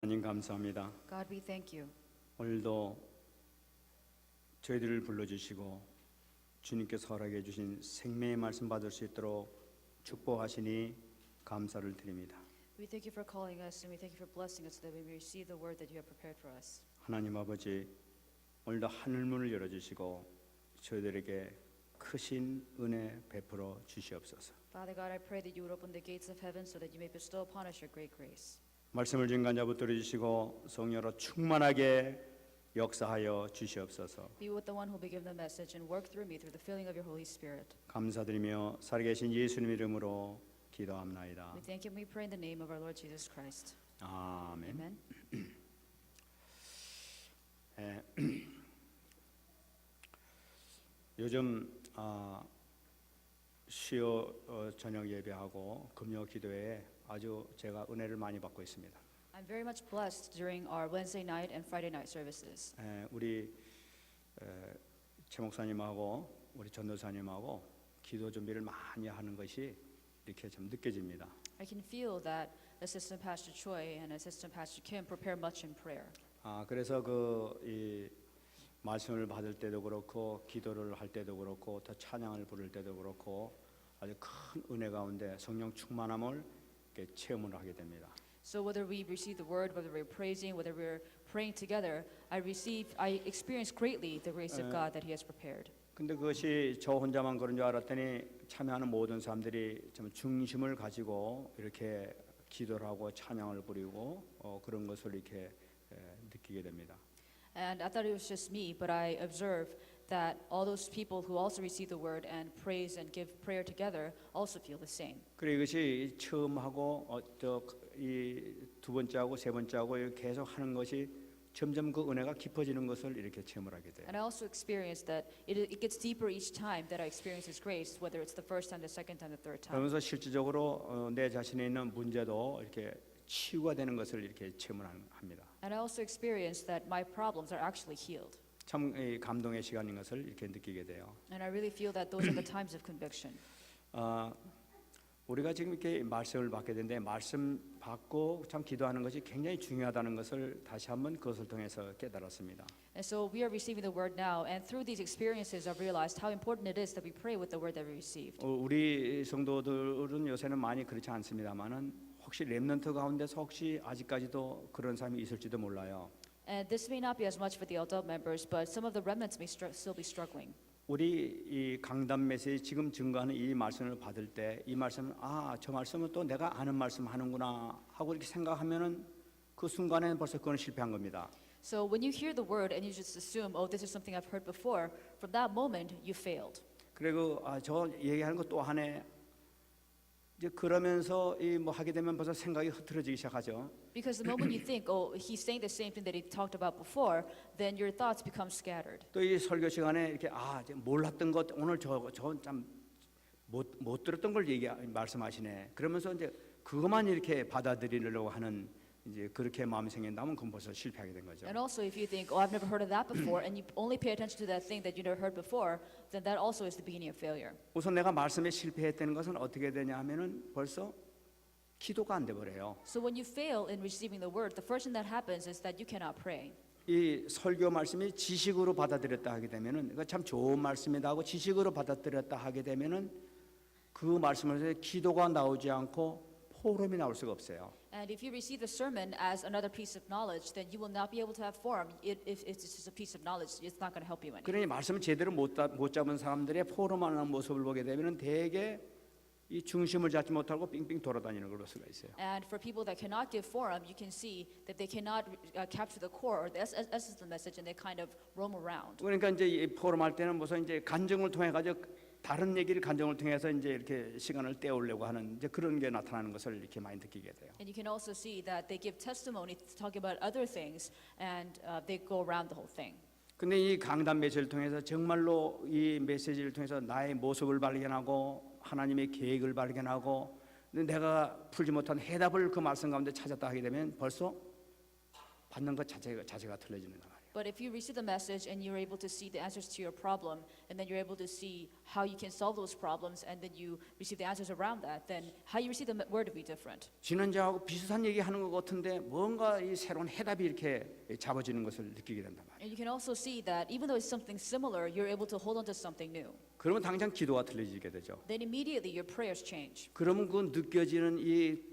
하나님 감사합니다. God, we thank you. 오늘도 저희들을 불러주시고 주님께서 허락해 주신 생명의 말씀 받을 수 있도록 축복하시니 감사를 드립니다. We thank you for calling us and we thank you for blessing us so that we may receive the word that you have prepared for us. 하나님 아버지, 오늘도 하늘문을 열어주시고 저희들에게 크신 은혜 베풀어 주시옵소서. Father God, I pray that you would open the gates of heaven so that you may bestow upon us your great grace. 말씀을 증간자 붙들어 주시고 성령으로 충만하게 역사하여 주시옵소서. Be with the one who will be given the message and work through me through the filling of your Holy Spirit. 감사드리며 살아계신 예수님 이름으로 기도합나이다. We thank you and we pray in the name of our Lord Jesus Christ. 아멘. Amen. 요즘 수요 저녁 예배하고 금요 기도회에 아주 제가 은혜를 많이 받고 있습니다. I'm very much blessed during our Wednesday night and Friday night services. 우리 최 목사님하고 우리 전도사님하고 기도 준비를 많이 하는 것이 이렇게 좀 느껴집니다. I can feel that Assistant Pastor Choi and Assistant Pastor Kim prepare much in prayer. 그래서 이 말씀을 받을 때도 그렇고 기도를 할 때도 그렇고 더 찬양을 부를 때도 그렇고 아주 큰 은혜 가운데 성령 충만함을 이렇게 체험을 하게 됩니다. So whether we receive the word, whether we're praising, whether we're praying together, I experience greatly the grace of God that He has prepared. 근데 그것이 저 혼자만 그런 줄 알았더니 참여하는 모든 사람들이 좀 중심을 가지고 이렇게 기도를 하고 찬양을 부리고 그런 것을 이렇게 느끼게 됩니다. And I thought it was just me, but I observe that all those people who also receive the word and praise and give prayer together also feel the same. 그래 이것이 처음 하고 이 두 번째하고 세 번째하고 계속 하는 것이 점점 그 은혜가 깊어지는 것을 이렇게 체험을 하게 돼요. And I also experienced that it gets deeper each time that I experience His grace, whether it's the first time, the second time, the third time. 그러면서 실질적으로 내 자신에 있는 문제도 이렇게 치유가 되는 것을 이렇게 체험을 합니다. And I also experienced that my problems are actually healed. 참 감동의 시간인 것을 이렇게 느끼게 돼요. And I really feel that those are the times of conviction. 우리가 지금 이렇게 말씀을 받게 되는데 말씀 받고 참 기도하는 것이 굉장히 중요하다는 것을 다시 한번 그것을 통해서 깨달았습니다. And so we are receiving the word now, and through these experiences, I've realized how important it is that we pray with the word that we received. 우리 성도들은 요새는 많이 그렇지 않습니다만은 혹시 렘넌트 가운데서 혹시 아직까지도 그런 사람이 있을지도 몰라요. And this may not be as much for the adult members, but some of the remnants may still be struggling. 우리 이 강단 메시지 지금 증거하는 이 말씀을 받을 때 이 말씀은 저 말씀은 또 내가 아는 말씀 하는구나 하고 이렇게 생각하면은 그 순간에는 벌써 그건 실패한 겁니다. So when you hear the word and you just assume, oh, this is something I've heard before, from that moment you failed. 그리고 저 얘기하는 거 또 하네. 이제 그러면서 이 뭐 하게 되면 벌써 생각이 흐트러지기 시작하죠. Because the moment you think, oh, he's saying the same thing that he talked about before, then your thoughts become scattered. 또 이 설교 시간에 이렇게 이제 몰랐던 것 오늘 저 참 못 들었던 걸 말씀하시네. 그러면서 이제 그것만 이렇게 받아들이려고 하는 이제 그렇게 마음이 생긴다면 그건 벌써 실패하게 된 거죠. And also, if you think, oh, I've never heard of that before, and you only pay attention to that thing that you never heard before, then that also is the beginning of failure. 우선 내가 말씀에 실패했다는 것은 어떻게 되냐 하면은 벌써 기도가 안 돼 버려요. So when you fail in receiving the word, the first thing that happens is that you cannot pray. 이 설교 말씀이 지식으로 받아들였다 하게 되면은 이거 참 좋은 말씀이다 하고 지식으로 받아들였다 하게 되면은 그 말씀에서 기도가 나오지 않고 포럼이 나올 수가 없어요. And if you receive the sermon as another piece of knowledge, then you will not be able to have form. If it's just a piece of knowledge, it's not going to help you any. 그러니 말씀을 제대로 못 잡은 사람들의 포럼하는 모습을 보게 되면은 대개 이 중심을 잡지 못하고 빙빙 돌아다니는 걸 볼 수가 있어요. And for people that cannot give forum, you can see that they cannot capture the core or the essence of the message, and they kind of roam around. 그러니까 이제 이 포럼할 때는 무슨 이제 간증을 통해 가지고 다른 얘기를 간증을 통해서 이제 이렇게 시간을 때우려고 하는 이제 그런 게 나타나는 것을 이렇게 많이 느끼게 돼요. And you can also see that they give testimony talking about other things, and they go around the whole thing. 근데 이 강단 메시지를 통해서 정말로 이 메시지를 통해서 나의 모습을 발견하고 하나님의 계획을 발견하고 내가 풀지 못한 해답을 그 말씀 가운데 찾았다 하게 되면 벌써 받는 것 자체가 틀려지는 말이에요. But if you receive the message and you're able to see the answers to your problem, and then you're able to see how you can solve those problems, and then you receive the answers around that, then how you receive the word will be different. 지난주하고 비슷한 얘기하는 것 같은데 뭔가 이 새로운 해답이 이렇게 잡아지는 것을 느끼게 된단 말이에요. And you can also see that even though it's something similar, you're able to hold on to something new. 그러면 당장 기도가 틀려지게 되죠. Then immediately your prayers change. 그러면 그 느껴지는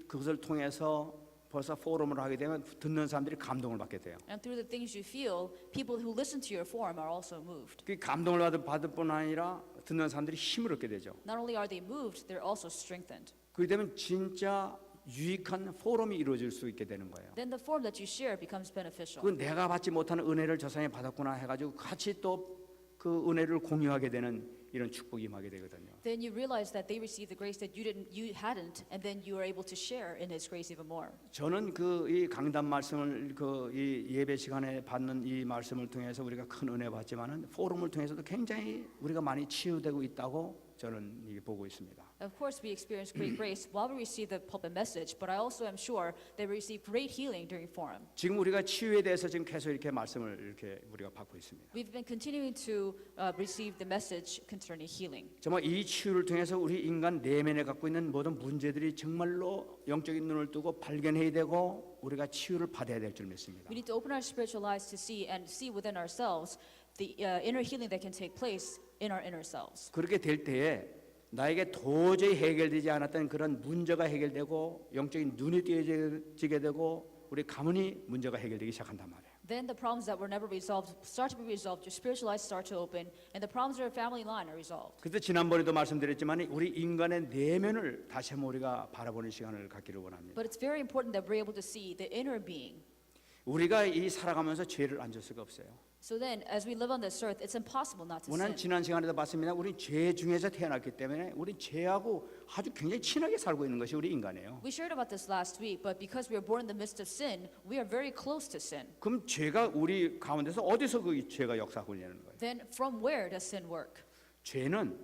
그것을 통해서 벌써 포럼을 하게 되면 듣는 사람들이 감동을 받게 돼요. And through the things you feel, people who listen to your forum are also moved. 그 감동을 받을 뿐 아니라 듣는 사람들이 힘을 얻게 되죠. Not only are they moved, they're also strengthened. 그렇게 되면 진짜 유익한 포럼이 이루어질 수 있게 되는 거예요. Then the forum that you share becomes beneficial. 그 내가 받지 못하는 은혜를 저 사람이 받았구나 해가지고 같이 또 그 은혜를 공유하게 되는 이런 축복이 임하게 되거든요. Then you realize that they received the grace that you hadn't, and then you are able to share in His grace even more. 저는 그 이 강단 말씀을 이 예배 시간에 받는 이 말씀을 통해서 우리가 큰 은혜 받지만은 포럼을 통해서도 굉장히 우리가 많이 치유되고 있다고 저는 이게 보고 있습니다. Of course, we experience great grace while we receive the pulpit message, but I also am sure that we receive great healing during forum. 지금 우리가 치유에 대해서 지금 계속 이렇게 말씀을 이렇게 우리가 받고 있습니다. We've been continuing to receive the message concerning healing. 정말 이 치유를 통해서 우리 인간 내면에 갖고 있는 모든 문제들이 정말로 영적인 눈을 뜨고 발견해야 되고 우리가 치유를 받아야 될 줄 믿습니다. We need to open our spiritual eyes to see within ourselves the inner healing that can take place in our inner selves. 그렇게 될 때에 나에게 도저히 해결되지 않았던 그런 문제가 해결되고 영적인 눈이 띄어지게 되고 우리 가문이 문제가 해결되기 시작한단 말이에요. Then the problems that were never resolved start to be resolved. Your spiritual eyes start to open, and the problems of your family line are resolved. 그래서 지난번에도 말씀드렸지만 우리 인간의 내면을 다시 한번 우리가 바라보는 시간을 갖기를 원합니다. But it's very important that we're able to see the inner being. 우리가 이 살아가면서 죄를 안 질 수가 없어요. So then, as we live on this earth, it's impossible not to 오늘 sin. 지난 시간에도 봤습니다. 우리 죄 중에서 태어났기 때문에 우리 죄하고 아주 굉장히 친하게 살고 있는 것이 우리 인간이에요. We shared about this last week, but because we are born in the midst of sin, we are very close to sin. 그럼 죄가 우리 가운데서 어디서 그 죄가 역사하고 있냐는 거예요. Then from where does sin work? 죄는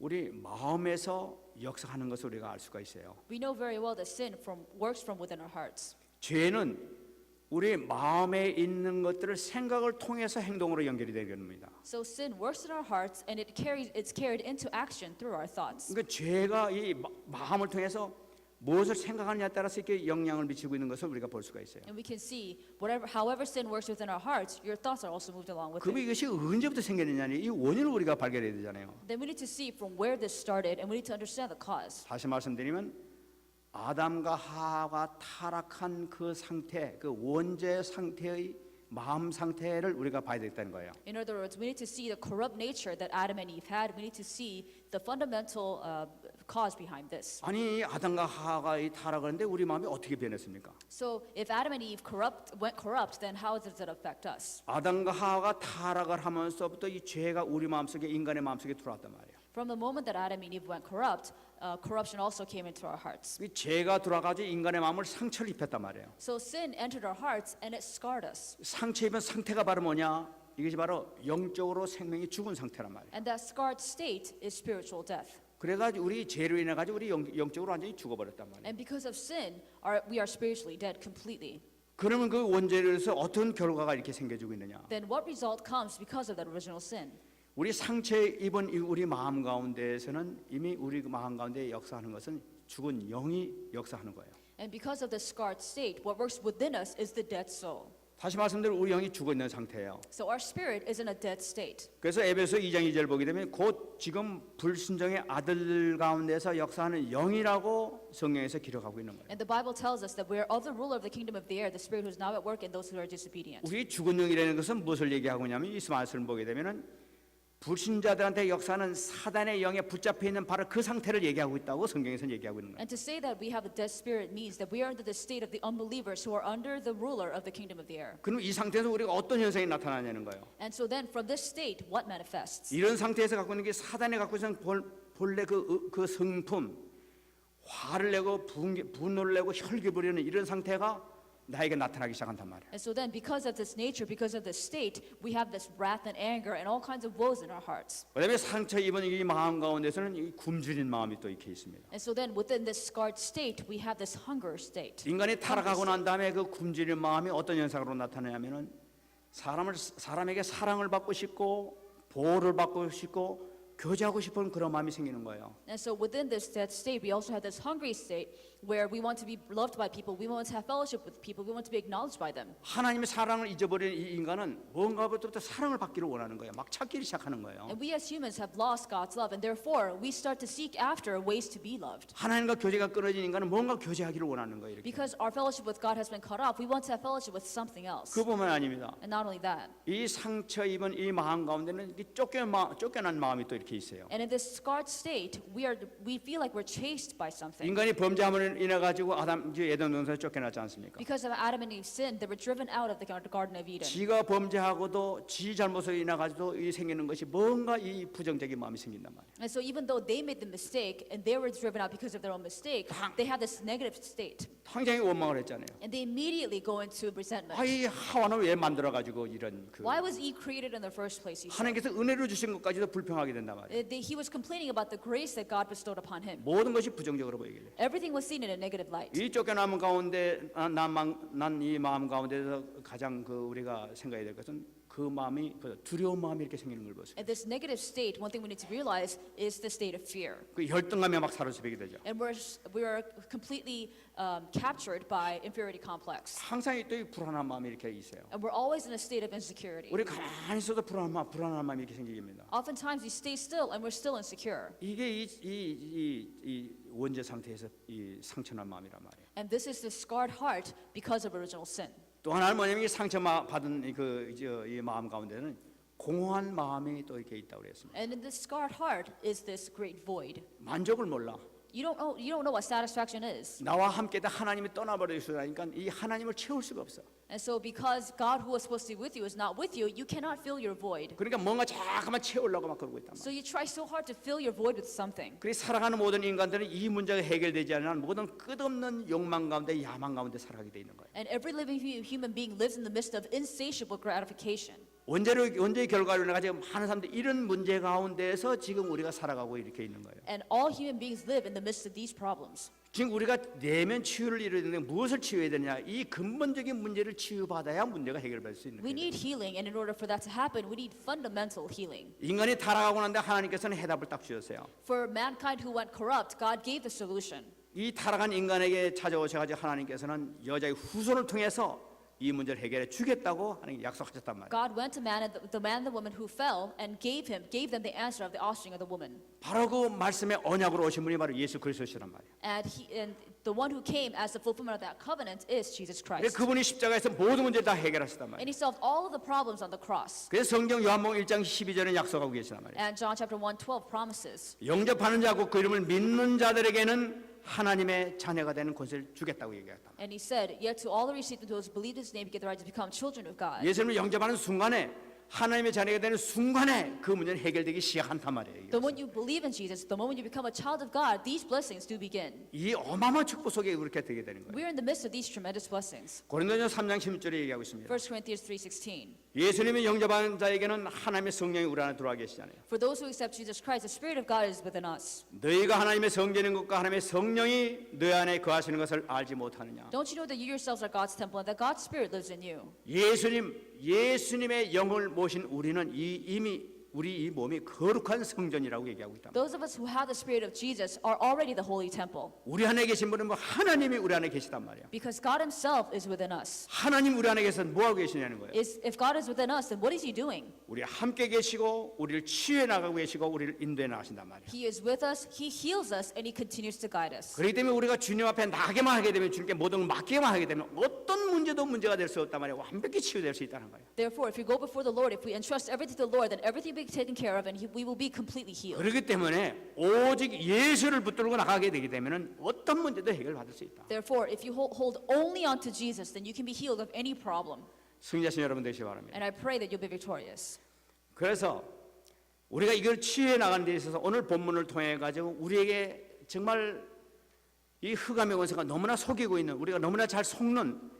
우리 마음에서 역사하는 것을 우리가 알 수가 있어요. We know very well that sin works from within our hearts. 죄는 우리 마음에 있는 것들을 생각을 통해서 행동으로 연결이 되게 됩니다. So sin works in our hearts, and it's carried into action through our thoughts. 그러니까 죄가 이 마음을 통해서 무엇을 생각하느냐에 따라서 이렇게 영향을 미치고 있는 것을 우리가 볼 수가 있어요. And we can see however sin works within our hearts, your thoughts are also moved along with 그럼 it. 이것이 언제부터 생겼느냐 이 원인을 우리가 발견해야 되잖아요. Then we need to see from where this started, and we need to understand the cause. 다시 말씀드리면 아담과 하와가 타락한 그 상태, 그 원죄 상태의 마음 상태를 우리가 봐야 되겠다는 거예요. In other words, we need to see the corrupt nature that Adam and Eve had. We need to see the fundamental cause behind this. 아니 아담과 하와가 이 타락을 했는데 우리 마음이 어떻게 변했습니까? So if Adam and Eve went corrupt, then how does it affect us? 아담과 하와가 타락을 하면서부터 이 죄가 우리 마음속에 인간의 마음속에 들어왔단 말이에요. From the moment that Adam and Eve went corrupt, corruption also came into our hearts. 이 죄가 들어와가지고 인간의 마음을 상처를 입혔단 말이에요. So sin entered our hearts, and it scarred us. 상처 입은 상태가 바로 뭐냐? 이것이 바로 영적으로 생명이 죽은 상태란 말이에요. And that scarred state is spiritual death. 그래가지고 우리 죄로 인해 가지고 우리 영적으로 완전히 죽어버렸단 말이에요. And because of sin, we are spiritually dead completely. 그러면 그 원죄에서 어떤 결과가 이렇게 생겨지고 있느냐? Then what result comes because of that original sin? 우리 상처 입은 우리 마음 가운데에서는 이미 우리 마음 가운데 역사하는 것은 죽은 영이 역사하는 거예요. And because of the scarred state, what works within us is the dead soul. 다시 말씀드리면 우리 영이 죽어 있는 상태예요. So our spirit is in a dead state. 그래서 에베소 2장 2절 보게 되면 곧 지금 불순종의 아들 가운데서 역사하는 영이라고 성경에서 기록하고 있는 거예요. And the Bible tells us that we are of the ruler of the kingdom of the air, the spirit who is now at work in those who are disobedient. 우리 죽은 영이라는 것은 무엇을 얘기하고 있냐면 이 말씀을 보게 되면은 불신자들한테 역사하는 사단의 영에 붙잡혀 있는 바로 그 상태를 얘기하고 있다고 성경에서는 얘기하고 있는 거예요. And to say that we have a dead spirit means that we are under the state of the unbelievers who are under the ruler of the kingdom of the air. 그럼 이 상태에서 우리가 어떤 현상이 나타나냐는 거예요. And so then from this state, what manifests? 이런 상태에서 갖고 있는 게 사단이 갖고 있는 본래 그 성품, 화를 내고 분노를 내고 혈기 부리는 이런 상태가 나에게 나타나기 시작한단 말이에요. And so then because of this nature, because of this state, we have this wrath and anger and all kinds of woes in our hearts. 그다음에 상처 입은 이 마음 가운데서는 이 굶주린 마음이 또 이렇게 있습니다. And so then within this scarred state, we have this hunger state. 인간이 타락하고 난 다음에 그 굶주린 마음이 어떤 현상으로 나타나냐면은 사람에게 사랑을 받고 싶고 보호를 받고 싶고 교제하고 싶은 그런 마음이 생기는 거예요. And so within that state, we also have this hungry state where we want to be loved by people, we want to have fellowship with people, we want to be acknowledged by them. 하나님의 사랑을 잊어버린 이 인간은 뭔가부터 사랑을 받기를 원하는 거예요. 막 찾기 시작하는 거예요. And we as humans have lost God's love, and therefore we start to seek after ways to be loved. 하나님과 교제가 끊어진 인간은 뭔가 교제하기를 원하는 거예요. 이렇게. Because our fellowship with God has been cut off, we want to have fellowship with something else. 그뿐만 아닙니다. And not only that, 이 상처 입은 이 마음 가운데는 이렇게 쫓겨난 마음이 또 이렇게 있어요. and in this scarred state, we feel like we're chased by something. 인간이 범죄함을 인해 가지고 에덴 동산에 쫓겨나지 않습니까? Because of Adam and Eve's sin, they were driven out of the Garden of Eden. 지가 범죄하고도 지 잘못으로 인해 가지고 이 생기는 것이 뭔가 이 부정적인 마음이 생긴단 말이에요. And so even though they made the mistake and they were driven out because of their own mistake, they had this negative state. 굉장히 원망을 했잖아요. And they immediately go into resentment. 아이 하와는 왜 만들어 가지고 이런 그 Why was Eve created in the first place? He said. 하나님께서 은혜를 주신 것까지도 불평하게 된단 말이에요. He was complaining about the grace that God bestowed upon him. 모든 것이 부정적으로 보이길래. Everything was seen in a negative light. 이 쫓겨남은 가운데 난 이 마음 가운데서 가장 그 우리가 생각해야 될 것은 그 마음이 그 두려운 마음이 이렇게 생기는 걸 보세요. And this negative state, one thing we need to realize is the state of fear. 그 혈등감에 막 사로잡히게 되죠. And we're completely captured by inferiority complex. 항상 또 이 불안한 마음이 이렇게 있어요. And we're always in a state of insecurity. 우리 가만히 있어도 불안한 마음이 이렇게 생깁니다. Oftentimes we stay still and we're still insecure. 이게 이 원죄 상태에서 이 상처난 마음이란 말이에요. And this is the scarred heart because of original sin. 또 하나는 뭐냐면 이 상처 받은 이 마음 가운데는 공허한 마음이 또 이렇게 있다고 그랬습니다. And in this scarred heart is this great void. 만족을 몰라. You don't know what satisfaction is. 나와 함께 다 하나님이 떠나버리시라니까 이 하나님을 채울 수가 없어. And so because God who was supposed to be with you is not with you, you cannot fill your void. 그러니까 뭔가 자꾸만 채우려고 막 그러고 있단 말이야. So you try so hard to fill your void with something. 그래서 살아가는 모든 인간들은 이 문제가 해결되지 않는 모든 끝없는 욕망 가운데 야망 가운데 살아가게 돼 있는 거예요. And every living human being lives in the midst of insatiable gratification. 원죄의 결과로 인해 지금 많은 사람들이 이런 문제 가운데서 지금 우리가 살아가고 이렇게 있는 거예요. And all human beings live in the midst of these problems. 지금 우리가 내면 치유를 이루어야 되는데 무엇을 치유해야 되느냐? 이 근본적인 문제를 치유받아야 문제가 해결될 수 있는 We 거예요. need healing, and in order for that to happen, we need fundamental healing. 인간이 타락하고 난데 하나님께서는 해답을 딱 주셨어요. For mankind who went corrupt, God gave the solution. 이 타락한 인간에게 찾아오셔가지고 하나님께서는 여자의 후손을 통해서 이 문제를 해결해 주겠다고 하나님 약속하셨단 말이에요. God went to the man and the woman who fell and gave them the answer of the offspring of the woman. 바로 그 말씀의 언약으로 오신 분이 바로 예수 그리스도시란 말이에요. And the one who came as the fulfillment of that covenant is Jesus 그래서 Christ. 그분이 십자가에서 모든 문제를 다 해결하셨단 말이에요. And he solved all of the problems on the cross. 그래서 성경 요한복음 1장 12절에 약속하고 계시단 말이에요. And John chapter 1:12 promises 영접하는 자고 그 이름을 믿는 자들에게는 하나님의 자녀가 되는 권세를 주겠다고 얘기했다. and he said, yet to all who receive those who believe his name get the right to become children of God. 예수님을 영접하는 순간에 하나님의 자녀가 되는 순간에 그 문제는 해결되기 시작한단 말이에요. The moment you believe in Jesus, the moment you become a child of God, these blessings do begin. 이 어마어마한 축복 속에 그렇게 되게 되는 거예요. We're in the midst of these tremendous blessings. 고린도전서 3장 16절에 얘기하고 있습니다. 1 Corinthians 3:16. 예수님을 영접하는 자에게는 하나님의 성령이 우리 안에 들어와 계시잖아요. For those who accept Jesus Christ, the Spirit of God is within us. 너희가 하나님의 성전인 것과 하나님의 성령이 너희 안에 거하시는 것을 알지 못하느냐. Don't you know that you yourselves are God's temple and that God's Spirit lives in you? 예수님의 영을 모신 우리는 이미 우리 이 몸이 거룩한 성전이라고 얘기하고 있다. Those of us who have the Spirit of Jesus are already the holy temple. 우리 안에 계신 분은 뭐 하나님이 우리 안에 계시단 말이야. Because God himself is within us. 하나님 우리 안에 계셔서 뭐 하고 계시냐는 거예요. If God is within us, then what is he doing? 우리 함께 계시고 우리를 치유해 나가고 계시고 우리를 인도해 나가신단 말이야. He is with us, he heals us, and he continues to guide us. 그렇기 때문에 우리가 주님 앞에 나가게만 하게 되면 주님께 모든 걸 맡기게만 하게 되면 어떤 문제도 문제가 될 수 없단 말이야. 완벽히 치유될 수 있다는 거예요. Therefore, if we go before the Lord, if we entrust everything to the Lord, then everything will be taken care of, and we will be completely healed. 그렇기 때문에 오직 예수를 붙들고 나가게 되게 되면은 어떤 문제도 해결받을 수 있다. Therefore, if you hold only onto Jesus, then you can be healed of any problem. 승리하신 여러분 되시기 바랍니다. And I pray that you'll be victorious. 그래서 우리가 이걸 치유해 나가는 데 있어서 오늘 본문을 통해 가지고 우리에게 정말 이 흑암의 권세가 너무나 속이고 있는 우리가 너무나 잘 속는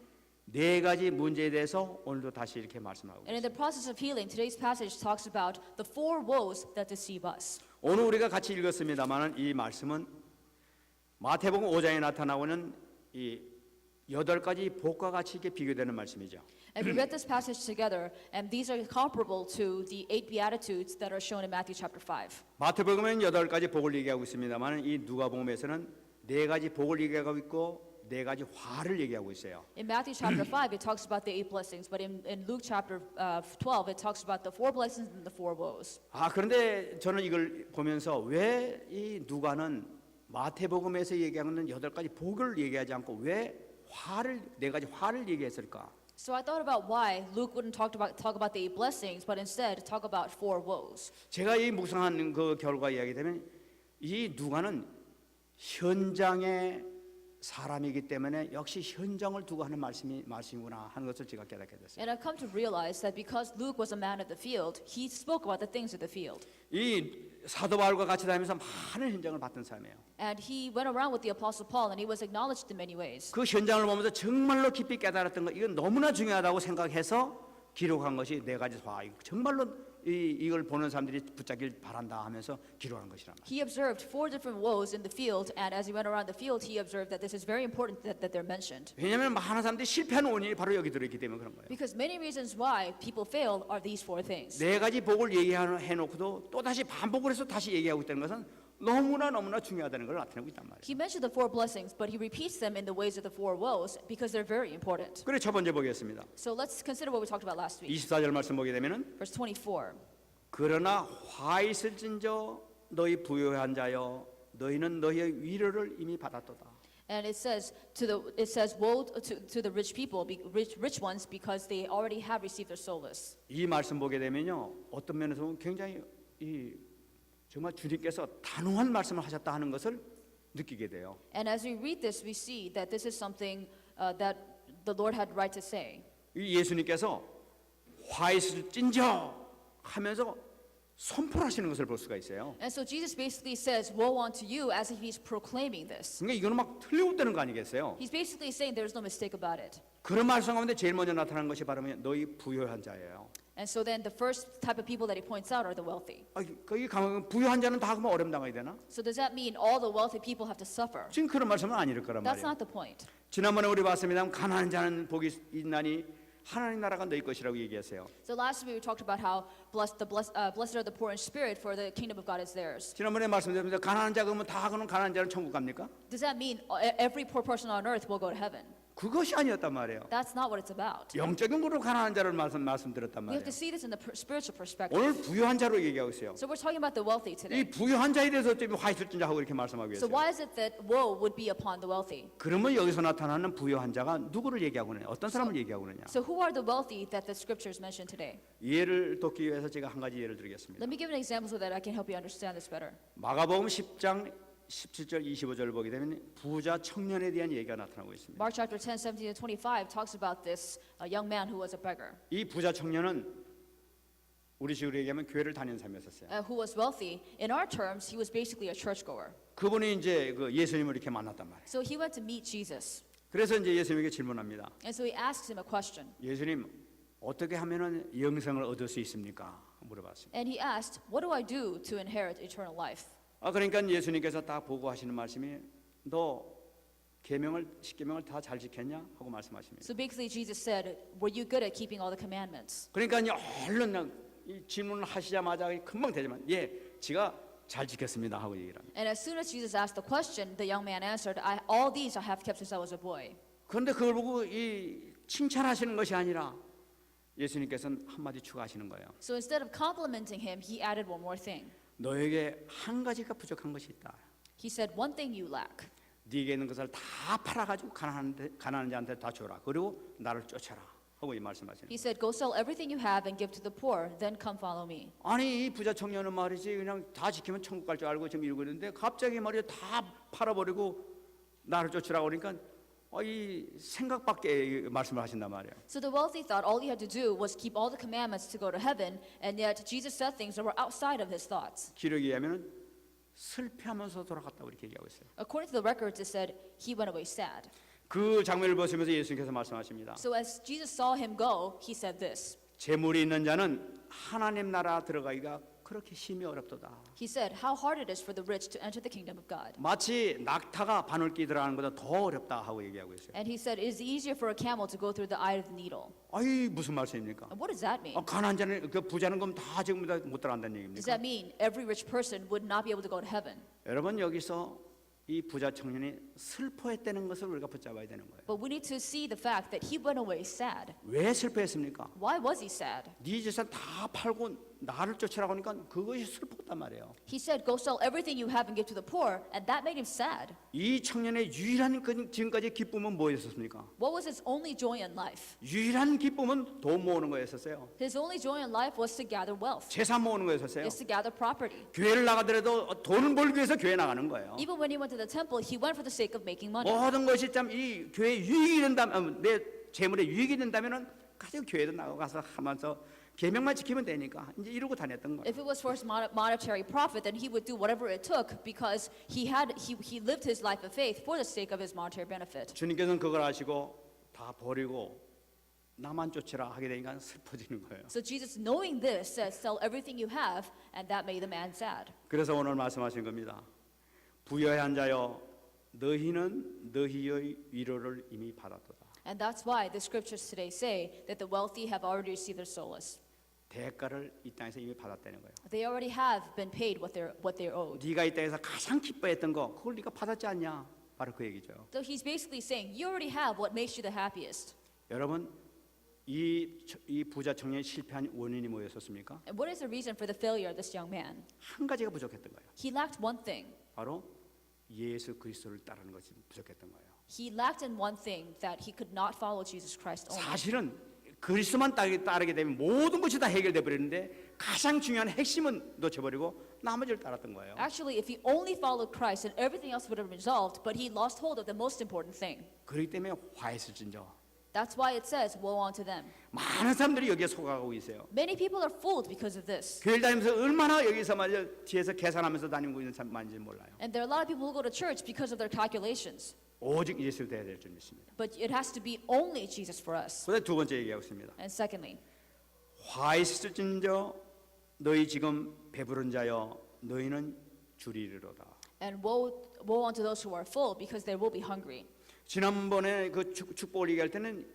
네 가지 문제에 대해서 오늘도 다시 이렇게 말씀하고 And in 있습니다. the process of healing, today's passage talks about the 4 woes that deceive us. 오늘 우리가 같이 읽었습니다마는 이 말씀은 마태복음 5장에 나타나고는 이 8가지 복과 같이 이렇게 비교되는 말씀이죠. And we read this passage together, and these are comparable to the 8 Beatitudes that are shown in Matthew chapter 5. 마태복음에는 8가지 복을 얘기하고 있습니다만 이 누가복음에서는 4가지 복을 얘기하고 있고 4가지 화를 얘기하고 있어요. In Matthew chapter 5, it talks about the 8 blessings, but in Luke chapter 12, it talks about the 4 blessings and the 4 woes. 그런데 저는 이걸 보면서 왜 이 누가는 마태복음에서 얘기하는 8가지 복을 얘기하지 않고 왜 4가지 화를 얘기했을까? So I thought about why Luke wouldn't talk about the 8 blessings, but instead talk about 4 woes. 제가 이 묵상한 그 결과 이야기 되면 이 누가는 현장의 사람이기 때문에 역시 현장을 두고 하는 말씀이구나 하는 것을 제가 깨닫게 됐어요. And I've come to realize that because Luke was a man of the field, he spoke about the things of the field. 이 사도 바울과 같이 다니면서 많은 현장을 봤던 사람이에요. And he went around with the Apostle Paul, and he was acknowledged in many ways. 그 현장을 보면서 정말로 깊이 깨달았던 것, 이건 너무나 중요하다고 생각해서 기록한 것이 4가지 화. 정말로 이걸 보는 사람들이 붙잡길 바란다 하면서 기록한 것이란 말이에요. He observed 4 different woes in the field, and as he went around the field, he observed that this is very important that they're mentioned. 왜냐하면 많은 사람들이 실패하는 원인이 바로 여기 들어있기 때문에 그런 거예요. Because many reasons why people fail are these 4 things. 4가지 복을 얘기해놓고도 또 다시 반복을 해서 다시 얘기하고 있다는 것은 너무나 중요하다는 걸 나타내고 있단 말이에요. He mentioned the 4 blessings, but he repeats them in the ways of the 4 woes because they're very important. 그래 첫 번째 보겠습니다. So let's consider what we talked about last week. 24절 말씀 보게 되면은 Verse 24. 그러나 화 있을진저 너희 부요한 자여 너희는 너희의 위로를 이미 받았도다. And it says woe to the rich people, rich ones, because they already have received their solace. 이 말씀 보게 되면요 어떤 면에서 보면 굉장히 정말 주님께서 단호한 말씀을 하셨다 하는 것을 느끼게 돼요. And as we read this, we see that this is something that the Lord had right to say. 이 예수님께서 화 있을진저 하면서 선포하시는 것을 볼 수가 있어요. And so Jesus basically says, woe unto you, as if he's proclaiming this. 그러니까 이거는 막 틀림없다는 거 아니겠어요? He's basically saying there's no mistake about it. 그런 말씀 가운데 제일 먼저 나타나는 것이 바로 너희 부요한 자예요. And so then the first type of people that he points out are the wealthy. 거기 부유한 자는 다 그러면 어려움 당하게 되나? So does that mean all the wealthy people have to suffer? 지금 그런 말씀은 아닐 거란 That's 말이에요. not the point. 지난번에 우리 봤습니다. 가난한 자는 복이 있나니 하나님 나라가 너희 것이라고 얘기했어요. So last week we talked about how blessed are the poor in spirit, for the kingdom of God is theirs. 지난번에 말씀드렸는데 가난한 자 그러면 다 그런 가난한 자는 천국 갑니까? Does that mean every poor person on earth will go to heaven? 그것이 아니었단 말이에요. That's not what it's about. 영적인 거로 가난한 자를 말씀드렸단 We have 말이에요. to see this in the spiritual perspective. 오늘 부유한 자로 얘기하고 있어요. So we're talking about the wealthy 이 today. 부유한 자에 대해서 좀 화있을진 자하고 이렇게 말씀하고 So 있어요. why is it that woe would be upon the wealthy? 그러면 여기서 나타나는 부유한 자가 누구를 얘기하고 있느냐? 어떤 사람을 얘기하고 있느냐? So who are the wealthy that the scriptures mention today? 예를 돕기 위해서 제가 한 가지 예를 드리겠습니다. Let me give an example so that I can help you understand this better. 마가복음 10장 17절 25절을 보게 되면 부자 청년에 대한 얘기가 나타나고 있습니다. Mark chapter 10, 17 to 25 talks about this young man who was a beggar, 이 부자 청년은 우리 식으로 얘기하면 교회를 다니는 사람이었어요. who was wealthy. In our terms, he was basically a churchgoer. 그분이 이제 그 예수님을 이렇게 만났단 말이에요. So he went to meet Jesus. 그래서 이제 예수님에게 질문합니다. And so he asks him a question. 예수님 어떻게 하면은 영생을 얻을 수 있습니까? 물어봤습니다. And he asked, what do I do to inherit eternal life? 그러니까 예수님께서 딱 보고 하시는 말씀이 너 계명을 10계명을 다 잘 지켰냐 하고 말씀하십니다. So basically Jesus said, were you good at keeping all the commandments? 그러니까 얼른 이 질문을 하시자마자 금방 되지만 제가 잘 지켰습니다 하고 얘기를 합니다. And as soon as Jesus asked the question, the young man answered, all these I have kept since I was a boy. 그런데 그걸 보고 이 칭찬하시는 것이 아니라 예수님께서는 한마디 추가하시는 거예요. So instead of complimenting him, he added one more thing. 너에게 한 가지가 부족한 것이 있다. He said, one thing you lack. 네게 있는 것을 다 팔아가지고 가난한 자한테 다 줘라. 그리고 나를 쫓아라 하고 이 말씀하시는 He 거예요. said, go sell everything you have and give to the poor, then come follow me. 아니 이 부자 청년은 말이지 그냥 다 지키면 천국 갈 줄 알고 지금 이러고 있는데 갑자기 말이야 다 팔아버리고 나를 쫓으라고 그러니까 이 생각 밖에 말씀을 하신단 말이에요. So the wealthy thought all he had to do was keep all the commandments to go to heaven, and yet Jesus said things that were outside of his thoughts. 기록에 의하면 슬퍼하면서 돌아갔다고 이렇게 얘기하고 있어요. According to the records, it said he went away sad. 그 장면을 보시면서 예수님께서 말씀하십니다. So as Jesus saw him go, he said this. 재물이 있는 자는 하나님 나라 들어가기가 그렇게 심히 어렵도다. He said, how hard it is for the rich to enter the kingdom of God. 마치 낙타가 바늘기 들어가는 것보다 더 어렵다 하고 얘기하고 있어요. And he said, it is easier for a camel to go through the eye of the needle. 아이 무슨 말씀입니까? And what does that mean? 가난한 자는 그 부자는 그럼 다 지금 다 못 들어간다는 Does 얘기입니까? that mean every rich person would not be able to go to heaven? 여러분 여기서 이 부자 청년이 슬퍼했다는 것을 우리가 붙잡아야 되는 거예요. But we need to see the fact that he went away sad. 왜 슬퍼했습니까? Why was he sad? 네 재산 다 팔고 나를 쫓으라고 하니까 그것이 슬펐단 말이에요. He said, go sell everything you have and give to the poor, and that made him sad. 이 청년의 유일한 지금까지 기쁨은 뭐였었습니까? What was his only joy in life? 유일한 기쁨은 돈 모으는 거였었어요. His only joy in life was to gather wealth, 재산 모으는 거였었어요. is to gather property. 교회를 나가더라도 돈을 벌기 위해서 교회 나가는 거예요. Even when he went to the temple, he went for the sake of making money. 모든 것이 참 이 교회 유익이 된다면 내 재물에 유익이 된다면은 가지고 교회도 나가고 가서 하면서 계명만 지키면 되니까 이제 이러고 다녔던 거예요. If it was for his monetary profit, then he would do whatever it took because he lived his life of faith for the sake of his monetary benefit. 주님께서는 그걸 아시고 다 버리고 나만 쫓으라 하게 되니까 슬퍼지는 거예요. So Jesus, knowing this, says, sell everything you have, and that made the man sad. 그래서 오늘 말씀하신 겁니다. 부여한 자여 너희는 너희의 위로를 이미 받았도다. And that's why the scriptures today say that the wealthy have already received their solace. 대가를 이 땅에서 이미 받았다는 거예요. They already have been paid what they're owed. 네가 이 땅에서 가장 기뻐했던 거 그걸 네가 받았지 않냐? 바로 그 얘기죠. So he's basically saying, you already have what makes you the happiest. 여러분 이 부자 청년이 실패한 원인이 뭐였었습니까? And what is the reason for the failure of this young man? 한 가지가 부족했던 거예요. He lacked one thing. 바로 예수 그리스도를 따르는 것이 부족했던 거예요. He lacked in one thing, that he could not follow Jesus Christ only. 사실은 그리스도만 따르게 되면 모든 것이 다 해결돼 버리는데 가장 중요한 핵심은 놓쳐버리고 나머지를 따랐던 거예요. Actually, if he only followed Christ, then everything else would have been resolved, but he lost hold of the most important thing. 그렇기 때문에 화했을진저 That's why it says, woe unto them. 많은 사람들이 여기에 속아가고 있어요. Many people are fooled because of this. 교회 다니면서 얼마나 여기서 말이야 뒤에서 계산하면서 다니고 있는 사람 많은지 몰라요. And there are a lot of people who go to church because of their calculations. 오직 예수 돼야 될 줄 믿습니다. But it has to be only Jesus for us. 그다음 두 번째 얘기하고 있습니다. And secondly, 화있을진저 너희 지금 배부른 자여 너희는 줄이리로다. and woe unto those who are full, because they will be hungry. 지난번에 그 축복을 얘기할 때는